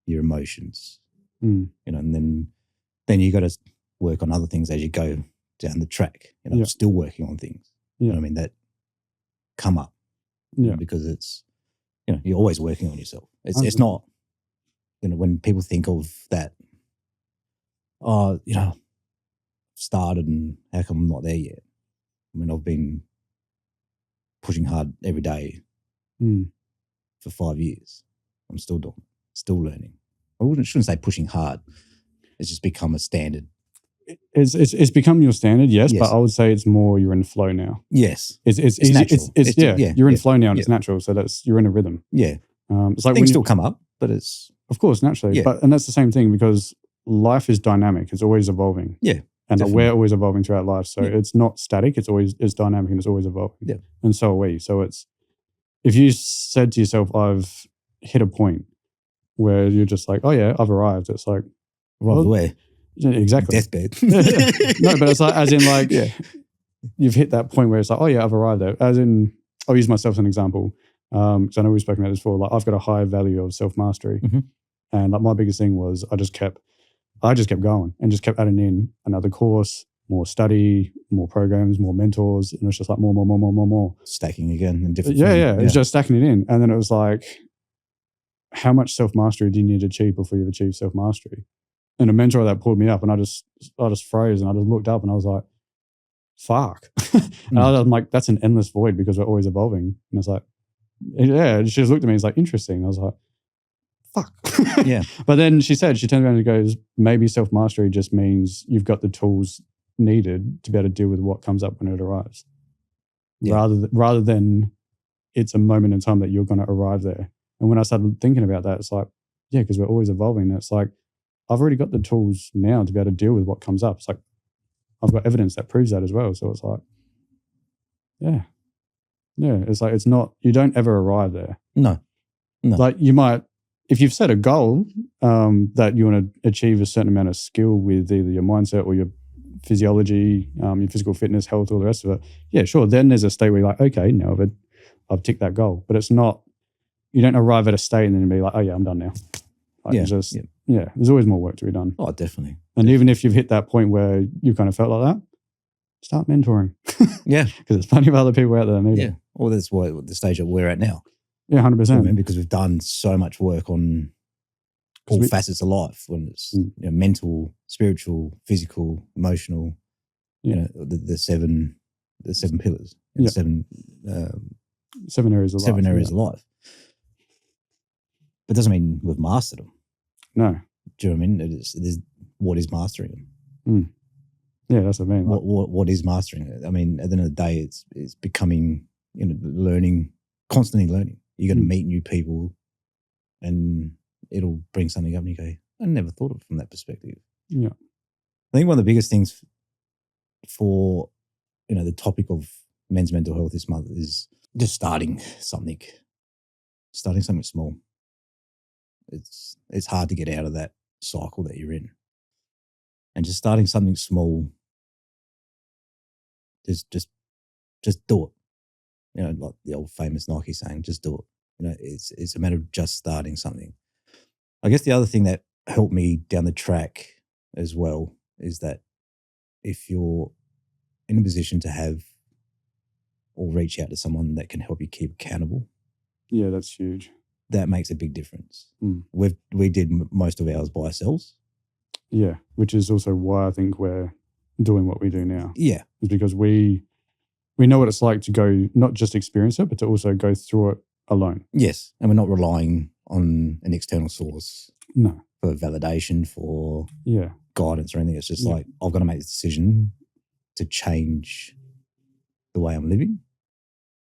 your emotions, you know, and then you got to work on other things as you go down the track. You know, I'm still working on things. You know what I mean? That come up. Because it's, you know, you're always working on yourself. It's not, you know, when people think of that, you know, started and how come I'm not there yet? I mean, I've been pushing hard every day for 5 years. I'm still doing, still learning. I shouldn't say pushing hard. It's just become a standard. It's become your standard, yes, but I would say it's more you're in flow now. Yes, it's easy. It's you're in flow now and it's natural. So you're in a rhythm. Yeah, it's like things still come up, but it's of course naturally. And that's the same thing because life is dynamic. It's always evolving. Yeah, And like, Definitely. we're always evolving throughout life. So Yeah. it's not static. It's dynamic and it's always evolving. Yeah. And so are we. So it's, if you said to yourself, I've hit a point where you're just like, oh yeah, I've arrived. It's like, Right away. yeah, exactly. Deathbed. No, but it's like, as in like, Yeah. you've hit that point where it's like, oh yeah, I've arrived there. As in, I'll use myself as an example. Because I know we've spoken about this before. Like, I've got a high value of self-mastery. Mhm. And like, my biggest thing was I just kept going and just kept adding in another course, more study, more programs, more mentors. And it's just like more. Stacking again in different Yeah. It was just stacking it in. And then it was like, how much self-mastery do you need to achieve before you've achieved self-mastery? And a mentor that pulled me up, and I just froze, and I just looked up and I was like, fuck. And I'm like, that's an endless void because we're always evolving. And it's like, yeah, she just looked at me and was like, interesting. I was like, fuck. Yeah. But then she turned around and goes, maybe self-mastery just means you've got the tools needed to be able to deal with what comes up when it arrives. Yeah. Rather than it's a moment in time that you're going to arrive there. And when I started thinking about that, it's like, yeah, because we're always evolving. And it's like, I've already got the tools now to be able to deal with what comes up. It's like, I've got evidence that proves that as well. So it's like, yeah. It's like, it's not, you don't ever arrive there. No. Like, you might, if you've set a goal that you want to achieve a certain amount of skill with either your mindset or your physiology, your physical fitness, health, all the rest of it. Yeah, sure. Then there's a state where you're like, okay, now I've ticked that goal. But it's not, you don't arrive at a state and then be like, oh yeah, I'm done now. Like, there's always more work to be done. Oh, definitely. And even if you've hit that point where you kind of felt like that, start mentoring. Yeah. Because there's plenty of other people out there that need it. Well, that's what the stage that we're at now. Yeah, 100%. Because we've done so much work on all facets of life, when it's mental, spiritual, physical, emotional, the seven pillars, seven areas of life. Seven areas of life. But it doesn't mean we've mastered them. No. Do you know what I mean? It is what is mastering them? Yeah, that's what I mean. What is mastering it? I mean, at the end of the day, it's becoming, learning, constantly learning. You're going to meet new people, and it'll bring something up, and you go, I never thought of it from that perspective. Yeah. I think one of the biggest things for, the topic of men's mental health this month is just starting something small. It's hard to get out of that cycle that you're in, and just starting something small. Just do it. Like the old famous Nike saying, just do it. It's a matter of just starting something. I guess the other thing that helped me down the track as well is that if you're in a position to have or reach out to someone that can help you keep accountable. Yeah, that's huge. That makes a big difference. We did most of ours by ourselves. Yeah, which is also why I think we're doing what we do now. Yeah. Is because we know what it's like to go, not just experience it, but to also go through it alone. Yes, and we're not relying on an external source. No. For validation, for guidance or anything. It's just like, I've got to make the decision to change the way I'm living,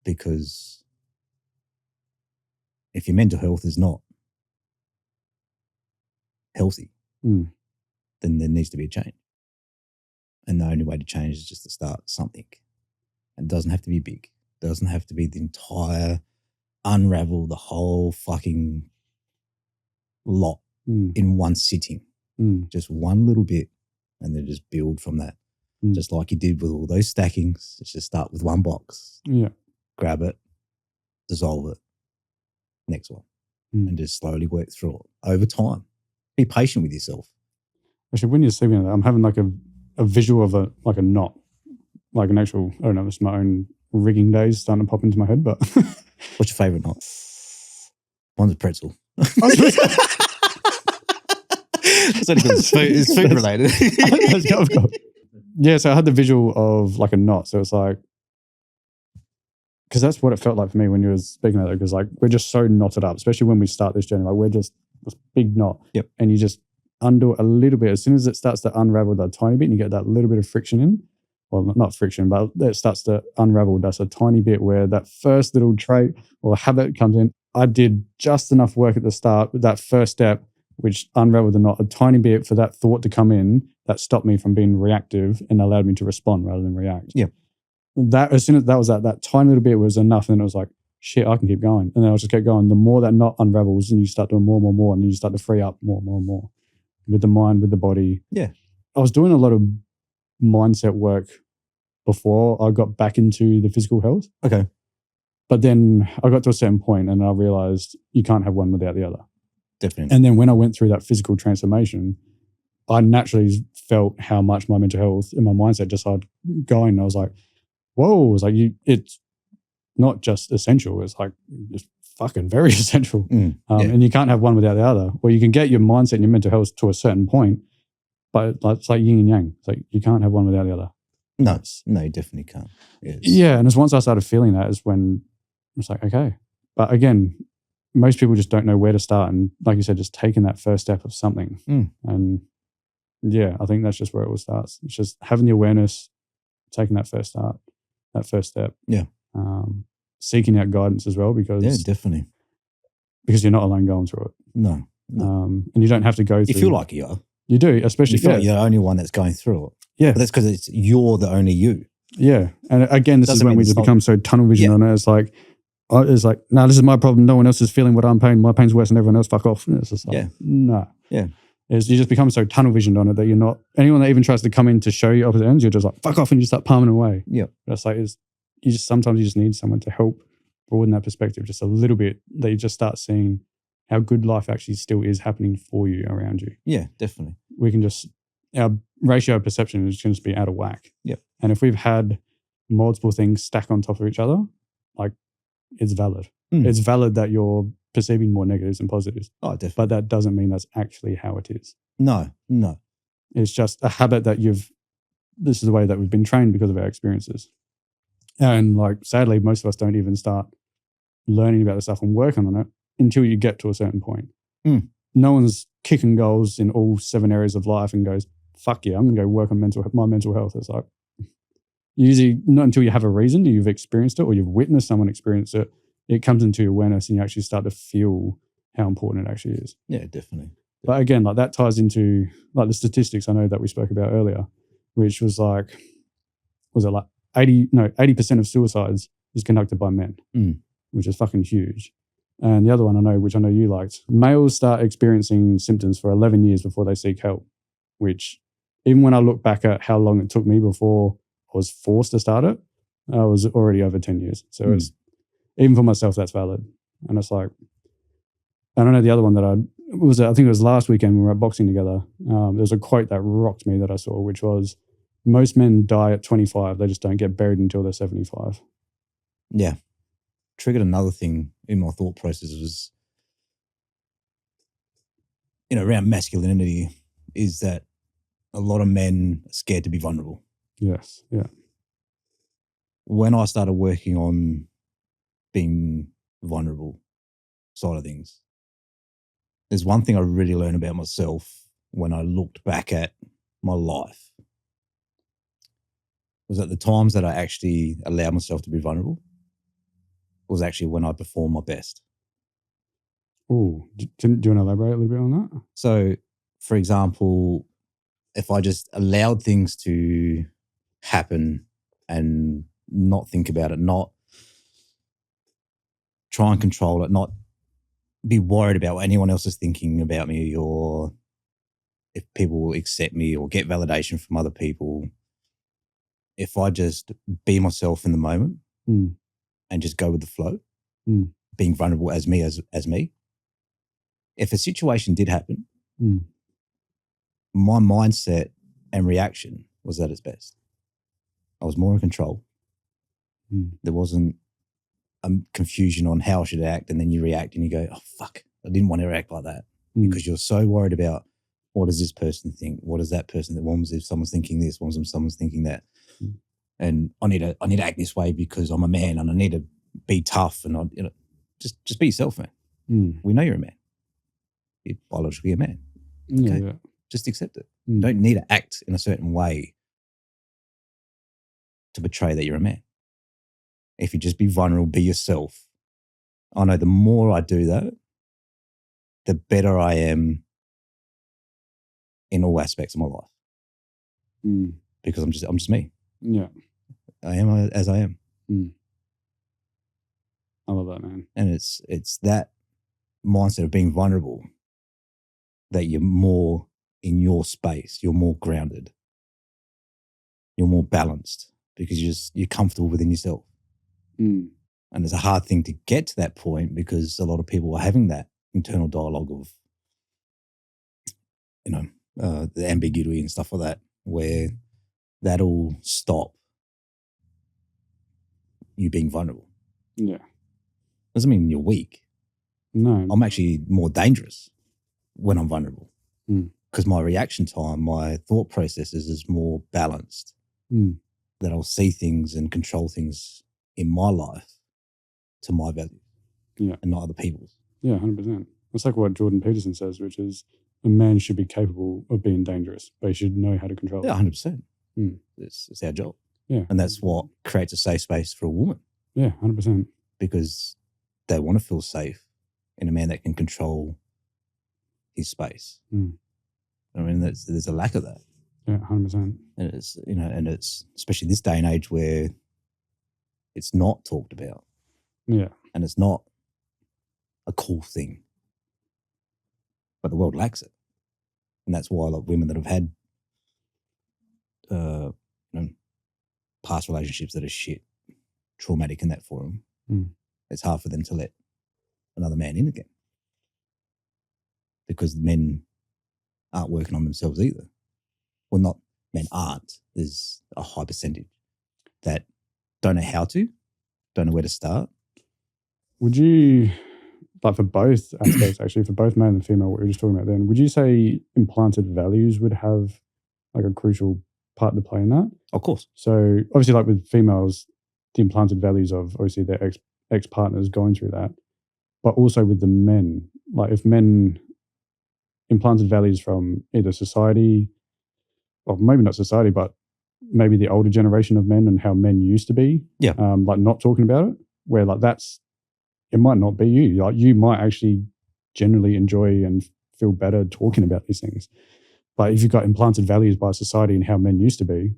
because if your mental health is not healthy, then there needs to be a change. And the only way to change is just to start something. And it doesn't have to be big. It doesn't have to be the entire, unravel the whole fucking lot in one sitting. Just one little bit, and then just build from that. Just like you did with all those stackings. Just start with one box. Yeah. Grab it, dissolve it, next one. And just slowly work through it over time. Be patient with yourself. Actually, when you're speaking of that, I'm having like a visual of a knot, like an actual, I don't know, it's my own rigging days starting to pop into my head, but. What's your favourite knot? One's a pretzel. It's only because it's food related. Yeah, so I had the visual of like a knot. So it's like, because that's what it felt like for me when you were speaking about it. Because like we're just so knotted up, especially when we start this journey. Like we're just this big knot. Yep. And you just undo it a little bit. As soon as it starts to unravel that tiny bit, and you get that little bit of friction in. Well, not friction, but it starts to unravel. That's a tiny bit where that first little trait or habit comes in. I did just enough work at the start with that first step, which unraveled the knot a tiny bit for that thought to come in that stopped me from being reactive and allowed me to respond rather than react. Yeah. That as soon as that was that tiny little bit was enough, and then it was like, shit, I can keep going. And then I'll just keep going. The more that knot unravels and you start doing more and more and more, and you start to free up more and more and more with the mind, with the body. Yeah. I was doing a lot of mindset work before I got back into the physical health. Okay. But then I got to a certain point and I realized you can't have one without the other. Definitely. And then when I went through that physical transformation, I naturally felt how much my mental health and my mindset just started going. I was like, whoa, it was like it's not just essential, it's like it's fucking very essential. And you can't have one without the other. Or you can get your mindset and your mental health to a certain point, but it's like yin and yang. It's like you can't have one without the other. No, you definitely can't. Yeah, and it's once I started feeling that is when it's like, okay. But again, most people just don't know where to start. And like you said, just taking that first step of something. And yeah, I think that's just where it all starts. It's just having the awareness, taking that first step. Yeah. Seeking out guidance as well, because definitely. Because you're not alone going through it. No. And you don't have to go through. You feel like you are. You do, especially. You feel like you're the only one that's going through it. Yeah. But that's because you're the only you. Yeah. And again, this is when we just become so tunnel vision on it. It's like, no, this is my problem. No one else is feeling what I'm pain. My pain's worse than everyone else. Fuck off. And it's just like, no. Yeah. You just become so tunnel visioned on it that you're not, anyone that even tries to come in to show you opposite ends, you're just like, fuck off, and you start palming away. Yeah. That's like, sometimes you just need someone to help broaden that perspective just a little bit, that you just start seeing how good life actually still is happening for you around you. Yeah, definitely. We can just, our ratio of perception is going to be out of whack. Yep. And if we've had multiple things stack on top of each other, like, it's valid. It's valid that you're perceiving more negatives than positives. Oh, definitely. But that doesn't mean that's actually how it is. No. It's just a habit that this is the way that we've been trained because of our experiences. And like, sadly, most of us don't even start learning about the stuff and working on it until you get to a certain point. No one's kicking goals in all 7 areas of life and goes, fuck yeah, I'm going to go work on my mental health. It's like, usually not until you have a reason, you've experienced it or you've witnessed someone experience it, it comes into your awareness and you actually start to feel how important it actually is. Yeah, definitely. But again, like that ties into like the statistics I know that we spoke about earlier, which was like, was it like 80% of suicides is conducted by men, which is fucking huge. And the other one I know, which I know you liked, males start experiencing symptoms for 11 years before they seek help, which even when I look back at how long it took me before I was forced to start it, I was already over 10 years. So it's, even for myself, that's valid. And it's like, I don't know, the other one that I think it was last weekend when we were at boxing together. There's a quote that rocked me that I saw, which was, most men die at 25. They just don't get buried until they're 75. Yeah. Triggered another thing in my thought process was, around masculinity, is that a lot of men are scared to be vulnerable. Yes. Yeah. When I started working on being vulnerable side of things, there's one thing I really learned about myself when I looked back at my life, was that the times that I actually allowed myself to be vulnerable was actually when I performed my best. Oh, do you want to elaborate a little bit on that? So, for example, if I just allowed things to happen and not think about it, not try and control it, not be worried about what anyone else is thinking about me, or if people will accept me or get validation from other people, if I just be myself in the moment and just go with the flow, being vulnerable as me, as me, if a situation did happen, my mindset and reaction was at its best. I was more in control. There wasn't a confusion on how I should act, and then you react and you go, oh, fuck, I didn't want to react like that, because you're so worried about, what does this person think? What does that person think? What if someone's thinking this? What if someone's thinking that? And I need to act this way because I'm a man, and I need to be tough, and just be yourself, man. We know you're a man. You're biologically a man. Okay? Yeah. Just accept it. You don't need to act in a certain way to portray that you're a man. If you just be vulnerable, be yourself. I know the more I do that, the better I am in all aspects of my life. because I'm just me. Yeah. I am as I am. I love that, man. And it's that mindset of being vulnerable that you're more in your space, you're more grounded, you're more balanced because you're comfortable within yourself. And it's a hard thing to get to that point because a lot of people are having that internal dialogue of, the ambiguity and stuff like that, where that'll stop you being vulnerable. Yeah. Doesn't mean you're weak. No. I'm actually more dangerous when I'm vulnerable because my reaction time, my thought processes is more balanced. That I'll see things and control things in my life to my values and not other people's. Yeah, 100%. It's like what Jordan Peterson says, which is a man should be capable of being dangerous, but he should know how to control it. 100%. It's our job. Yeah. And that's what creates a safe space for a woman. Yeah, 100%. Because they want to feel safe in a man that can control his space. I mean, there's a lack of that. Yeah, 100%. And it's especially this day and age where it's not talked about. Yeah. And it's not a cool thing. But the world lacks it. And that's why a lot of women that have had past relationships that are shit, traumatic in that for them, it's hard for them to let another man in again. Because men aren't working on themselves either. Well, not men aren't. There's a high percentage that don't know how to, don't know where to start. Would you, like for both aspects, actually, for both male and female, what we were just talking about then, would you say implanted values would have like a crucial part to play in that? Of course. So obviously, like with females, the implanted values of obviously their ex-partners going through that, but also with the men, like if men implanted values from either society, or maybe not society, but maybe the older generation of men and how men used to be, like not talking about it, where like it might not be you. Like you might actually generally enjoy and feel better talking about these things. But if you've got implanted values by society and how men used to be,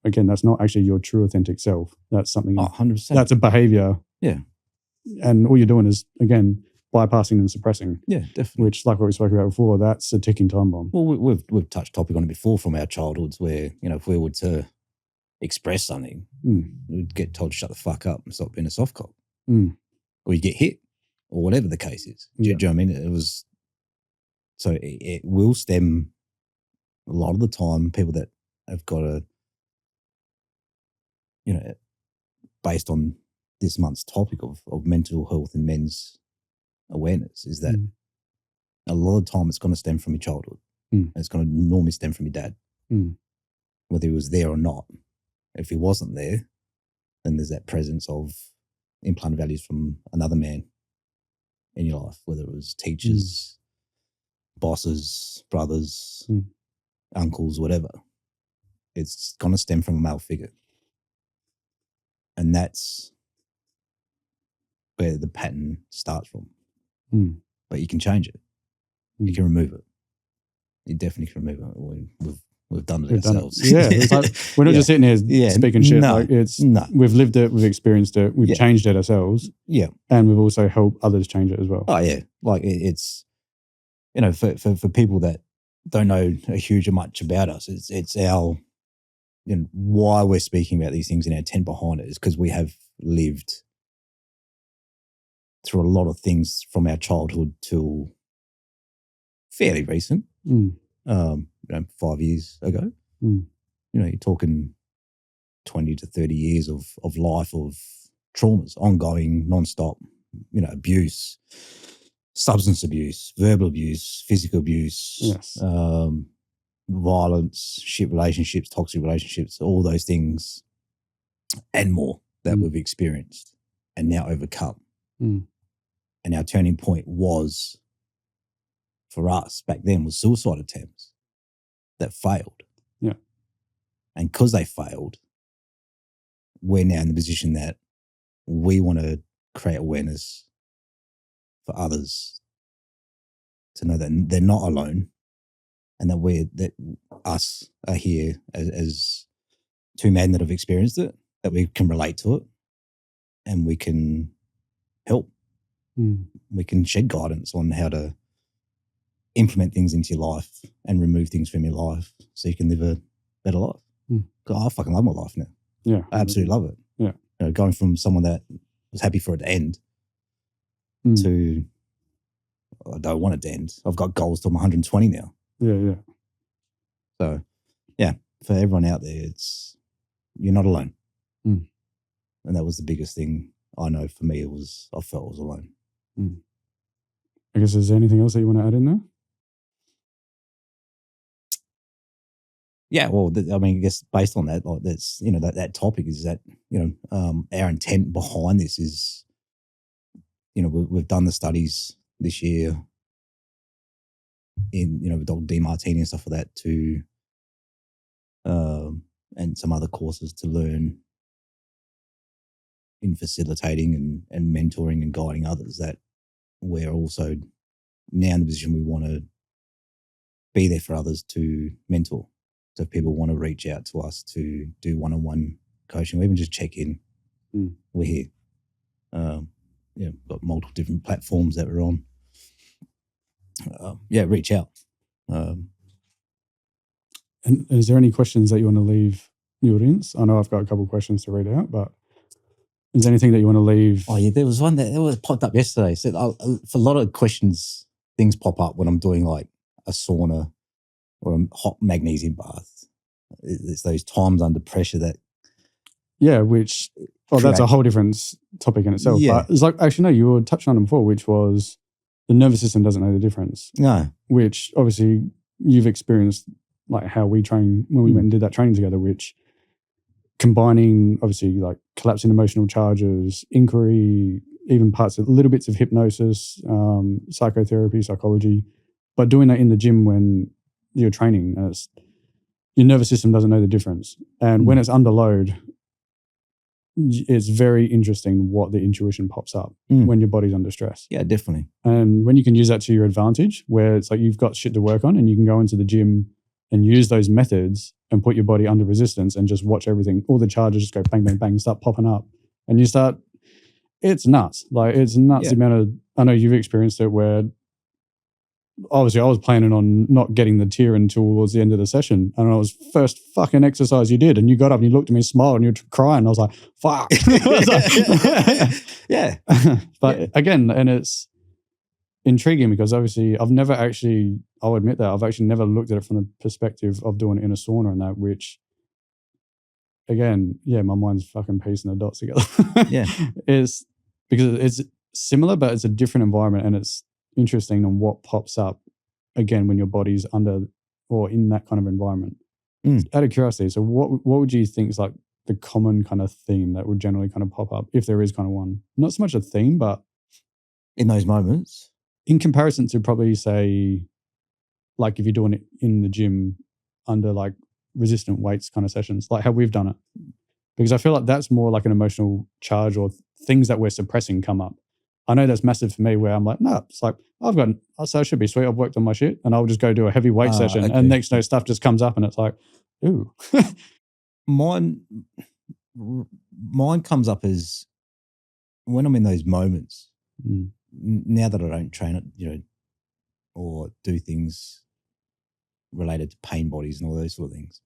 again, that's not actually your true authentic self. That's something, 100%. That's a behavior. Yeah. And all you're doing is, again, bypassing and suppressing. Yeah, definitely. Which, like what we spoke about before, that's a ticking time bomb. Well, we've touched topic on it before from our childhoods where, if we were to express something, we'd get told to shut the fuck up and stop being a soft cop. Or you get hit or whatever the case is. Do you know what I mean? It was, so it will stem a lot of the time, people that have got based on this month's topic of mental health and men's awareness, is that a lot of the time it's going to stem from your childhood. And it's going to normally stem from your dad, whether he was there or not. If he wasn't there, then there's that presence of implanted values from another man in your life, whether it was teachers, bosses, brothers, uncles, whatever. It's going to stem from a male figure. And that's where the pattern starts from. But you can change it. You can remove it. You definitely can remove it. We've done it ourselves. It's like, we're not just sitting here speaking shit. No, like we've lived it, we've experienced it, we've changed it ourselves. Yeah. And we've also helped others change it as well. Oh yeah. Like it's, for people that don't know a huge much about us, it's our, why we're speaking about these things in our tent behind it is because we have lived through a lot of things from our childhood till fairly recent. 5 years ago. You're talking 20 to 30 years of life of traumas, ongoing, non-stop, abuse, substance abuse, verbal abuse, physical abuse, violence, shit relationships, toxic relationships, all those things and more that we've experienced and now overcome. And our turning point was, for us back then, was suicide attempts that failed. Yeah. And because they failed, we're now in the position that we want to create awareness for others to know that they're not alone and that us are here as two men that have experienced it, that we can relate to it, and we can help. We can shed guidance on how to implement things into your life and remove things from your life so you can live a better life. God, I fucking love my life now. Yeah. I absolutely love it. Yeah. You know, going from someone that was happy for it to end to I don't want it to end. I've got goals till I'm 120 now. Yeah. So, yeah, for everyone out there, you're not alone. And that was the biggest thing I know for me. I felt I was alone. I guess, is there anything else that you want to add in there? Yeah, well, I mean, I guess based on that, like that's, you know, that topic is that, you know, our intent behind this is, you know, we've done the studies this year in, you know, with Dr. DeMartini and stuff like that to, and some other courses to learn in facilitating and mentoring and guiding others, that we're also now in the position we want to be there for others to mentor. So if people want to reach out to us to do one-on-one coaching, or even just check in, we're here. You know, got multiple different platforms that we're on. Reach out. And is there any questions that you want to leave the audience? I know I've got a couple of questions to read out, but is there anything that you want to leave? Oh yeah, there was one that popped up yesterday. So for a lot of questions, things pop up when I'm doing like a sauna or a hot magnesium bath. It's those times under pressure that. Yeah, which that's a whole different topic in itself. Yeah. But it's like, actually, no, you were touching on it before, which was the nervous system doesn't know the difference. No. Which obviously you've experienced, like how we train when we went and did that training together, which combining obviously like collapsing emotional charges, inquiry, even parts of little bits of hypnosis, psychotherapy, psychology, but doing that in the gym when you're training, your nervous system doesn't know the difference. And when it's under load, it's very interesting what the intuition pops up when your body's under stress. Yeah, definitely. And when you can use that to your advantage, where it's like you've got shit to work on and you can go into the gym and use those methods and put your body under resistance and just watch everything, all the charges just go bang, bang, bang, start popping up. And you start, it's nuts. Like, it's nuts the amount of, I know you've experienced it where obviously I was planning on not getting the tear until towards the end of the session. And it was first fucking exercise you did. And you got up and you looked at me, smiled, and you were crying. I was like, fuck. Yeah. But again, and it's intriguing because obviously I'll admit that I've actually never looked at it from the perspective of doing it in a sauna and that, which again, my mind's fucking piecing the dots together. Yeah. It's because it's similar, but it's a different environment, and it's interesting on what pops up again when your body's under or in that kind of environment. Out of curiosity, so what would you think is like the common kind of theme that would generally kind of pop up, if there is kind of one? Not so much a theme, but in those moments, in comparison to probably say, like if you're doing it in the gym under like resistant weights kind of sessions, like how we've done it, because I feel like that's more like an emotional charge or things that we're suppressing come up. I know that's massive for me, where I'm like, no, it's like I should be sweet. I've worked on my shit, and I'll just go do a heavy weight session, and next day stuff just comes up, and it's like, ooh. Mine comes up as when I'm in those moments. Now that I don't train it, you know, or do things related to pain bodies and all those sort of things.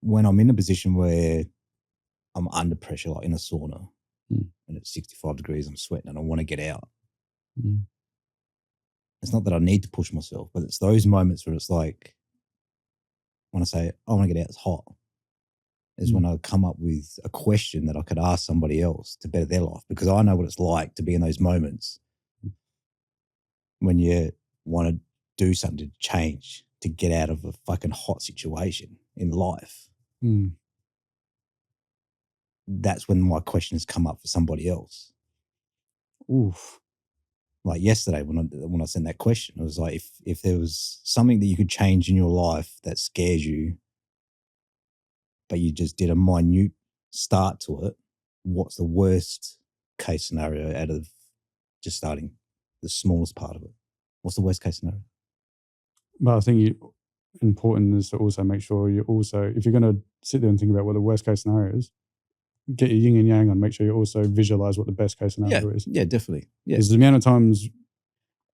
When I'm in a position where I'm under pressure, like in a sauna, and it's 65 degrees, I'm sweating and I want to get out. It's not that I need to push myself, but it's those moments where it's like, when I say, I want to get out, it's hot, is when I come up with a question that I could ask somebody else to better their life, because I know what it's like to be in those moments when you want to do something to change, to get out of a fucking hot situation in life. That's when my questions come up for somebody else. Oof. Like yesterday when I sent that question, it was like, if there was something that you could change in your life that scares you, but you just did a minute start to it, what's the worst case scenario out of just starting the smallest part of it? What's the worst case scenario? But I think important is to also make sure you also, if you're going to sit there and think about what the worst case scenario is, get your yin and yang on. Make sure you also visualize what the best case scenario is. Yeah, definitely. Yeah, because the amount of times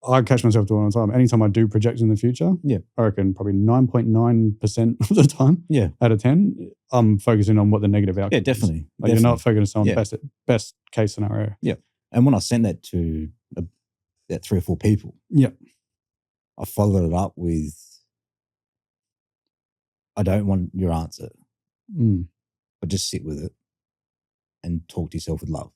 I catch myself doing all the time. Anytime I do project in the future, I reckon probably 9.9% of the time, out of 10, I'm focusing on what the negative outcome is. Definitely. Like you're not focusing on best case scenario. Yeah. And when I sent that to that 3 or 4 people, I followed it up with, I don't want your answer, but just sit with it and talk to yourself with love.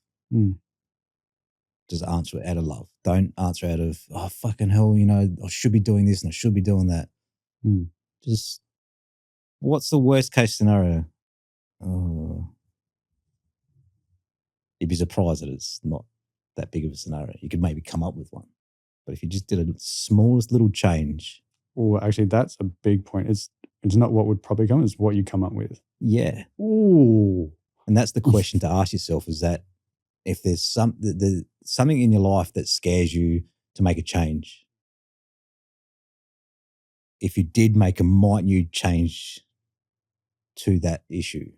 Just answer it out of love. Don't answer out of, oh, fucking hell, I should be doing this and I should be doing that. Just, what's the worst case scenario? Oh, you'd be surprised that it's not that big of a scenario. You could maybe come up with one. But if you just did a smallest little change. Oh, actually, that's a big point. It's not what would probably come, it's what you come up with. Yeah. Ooh. And that's the question to ask yourself, is that if there's something in your life that scares you to make a change, if you did make a minute change to that issue,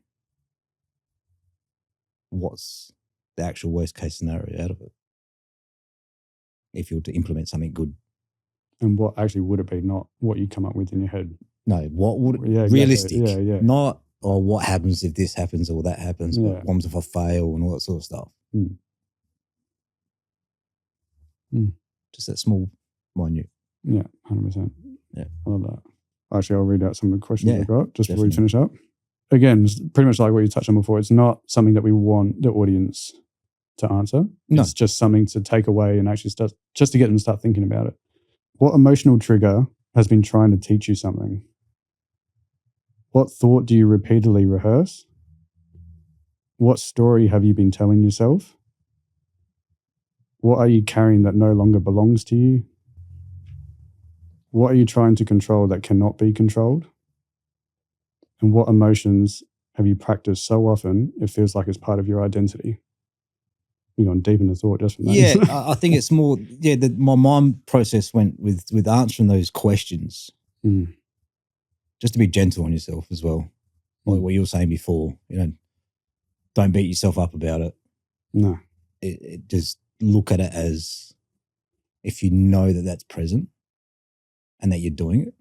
what's the actual worst case scenario out of it? If you were to implement something good. And what actually would it be, not what you come up with in your head? No, what would realistic? Not, what happens if this happens or that happens? What happens if I fail and all that sort of stuff? Just that small, minute. Yeah, 100%. Yeah, I love that. Actually, I'll read out some of the questions I got just before we finish up. Again, it's pretty much like what you touched on before. It's not something that we want the audience to answer. No. It's just something to take away and actually start, just to get them to start thinking about it. What emotional trigger has been trying to teach you something? What thought do you repeatedly rehearse? What story have you been telling yourself? What are you carrying that no longer belongs to you? What are you trying to control that cannot be controlled? And what emotions have you practiced so often it feels like it's part of your identity? You've gone deep into thought just from that. Yeah, I think it's more, my mind process went with answering those questions. Just to be gentle on yourself as well. Like what you were saying before, don't beat yourself up about it. No. It just look at it as, if you know that that's present and that you're doing it,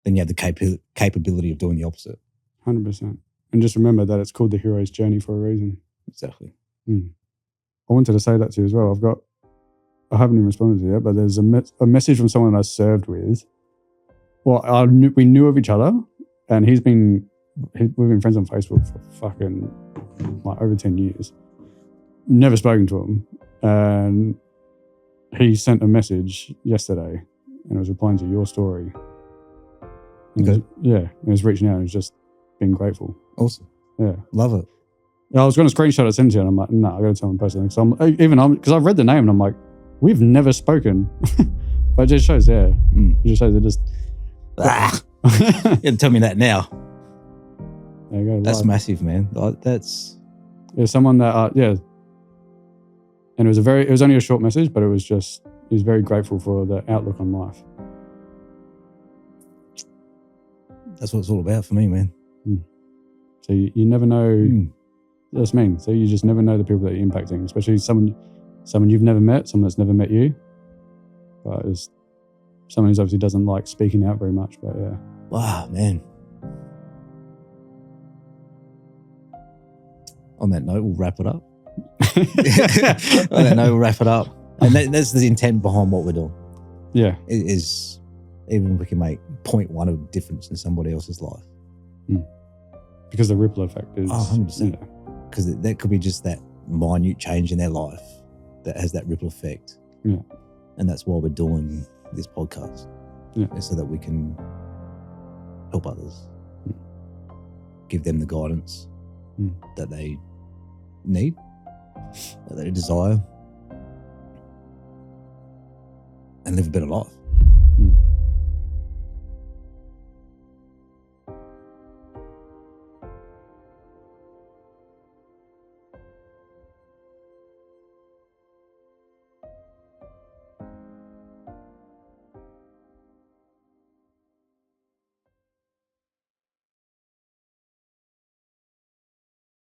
then you have the capability of doing the opposite. 100%. And just remember that it's called the hero's journey for a reason. Exactly. I wanted to say that to you as well. I haven't even responded to you yet, but there's a message from someone I served with. Well, we knew of each other, and we've been friends on Facebook for fucking like over 10 years. Never spoken to him. And he sent a message yesterday and it was replying to your story. And he was reaching out and he was just being grateful. Awesome. Yeah. Love it. I was going to screenshot it, send it to you, and I'm like, no, I got to tell him personally. Because I've read the name and I'm like, we've never spoken. But it just shows, it just shows it just. You didn't tell me that now. There you go. That's massive, man. That's. There's someone that, and it was only a short message, but he was very grateful for the outlook on life. That's what it's all about for me, man. So you never know. That's mean. So you just never know the people that you're impacting, especially someone you've never met, someone that's never met you. But it's someone who obviously doesn't like speaking out very much. But yeah. Wow, man. On that note, we'll wrap it up. On that note, we'll wrap it up. And that's the intent behind what we're doing. Yeah. It is, even if we can make 0.1 of difference in somebody else's life. Because the ripple effect is... 100%. Because that could be just that minute change in their life that has that ripple effect. Yeah. And that's why we're doing this podcast. Yeah. So that we can help others. Give them the guidance that they need, that they desire, and live a better life.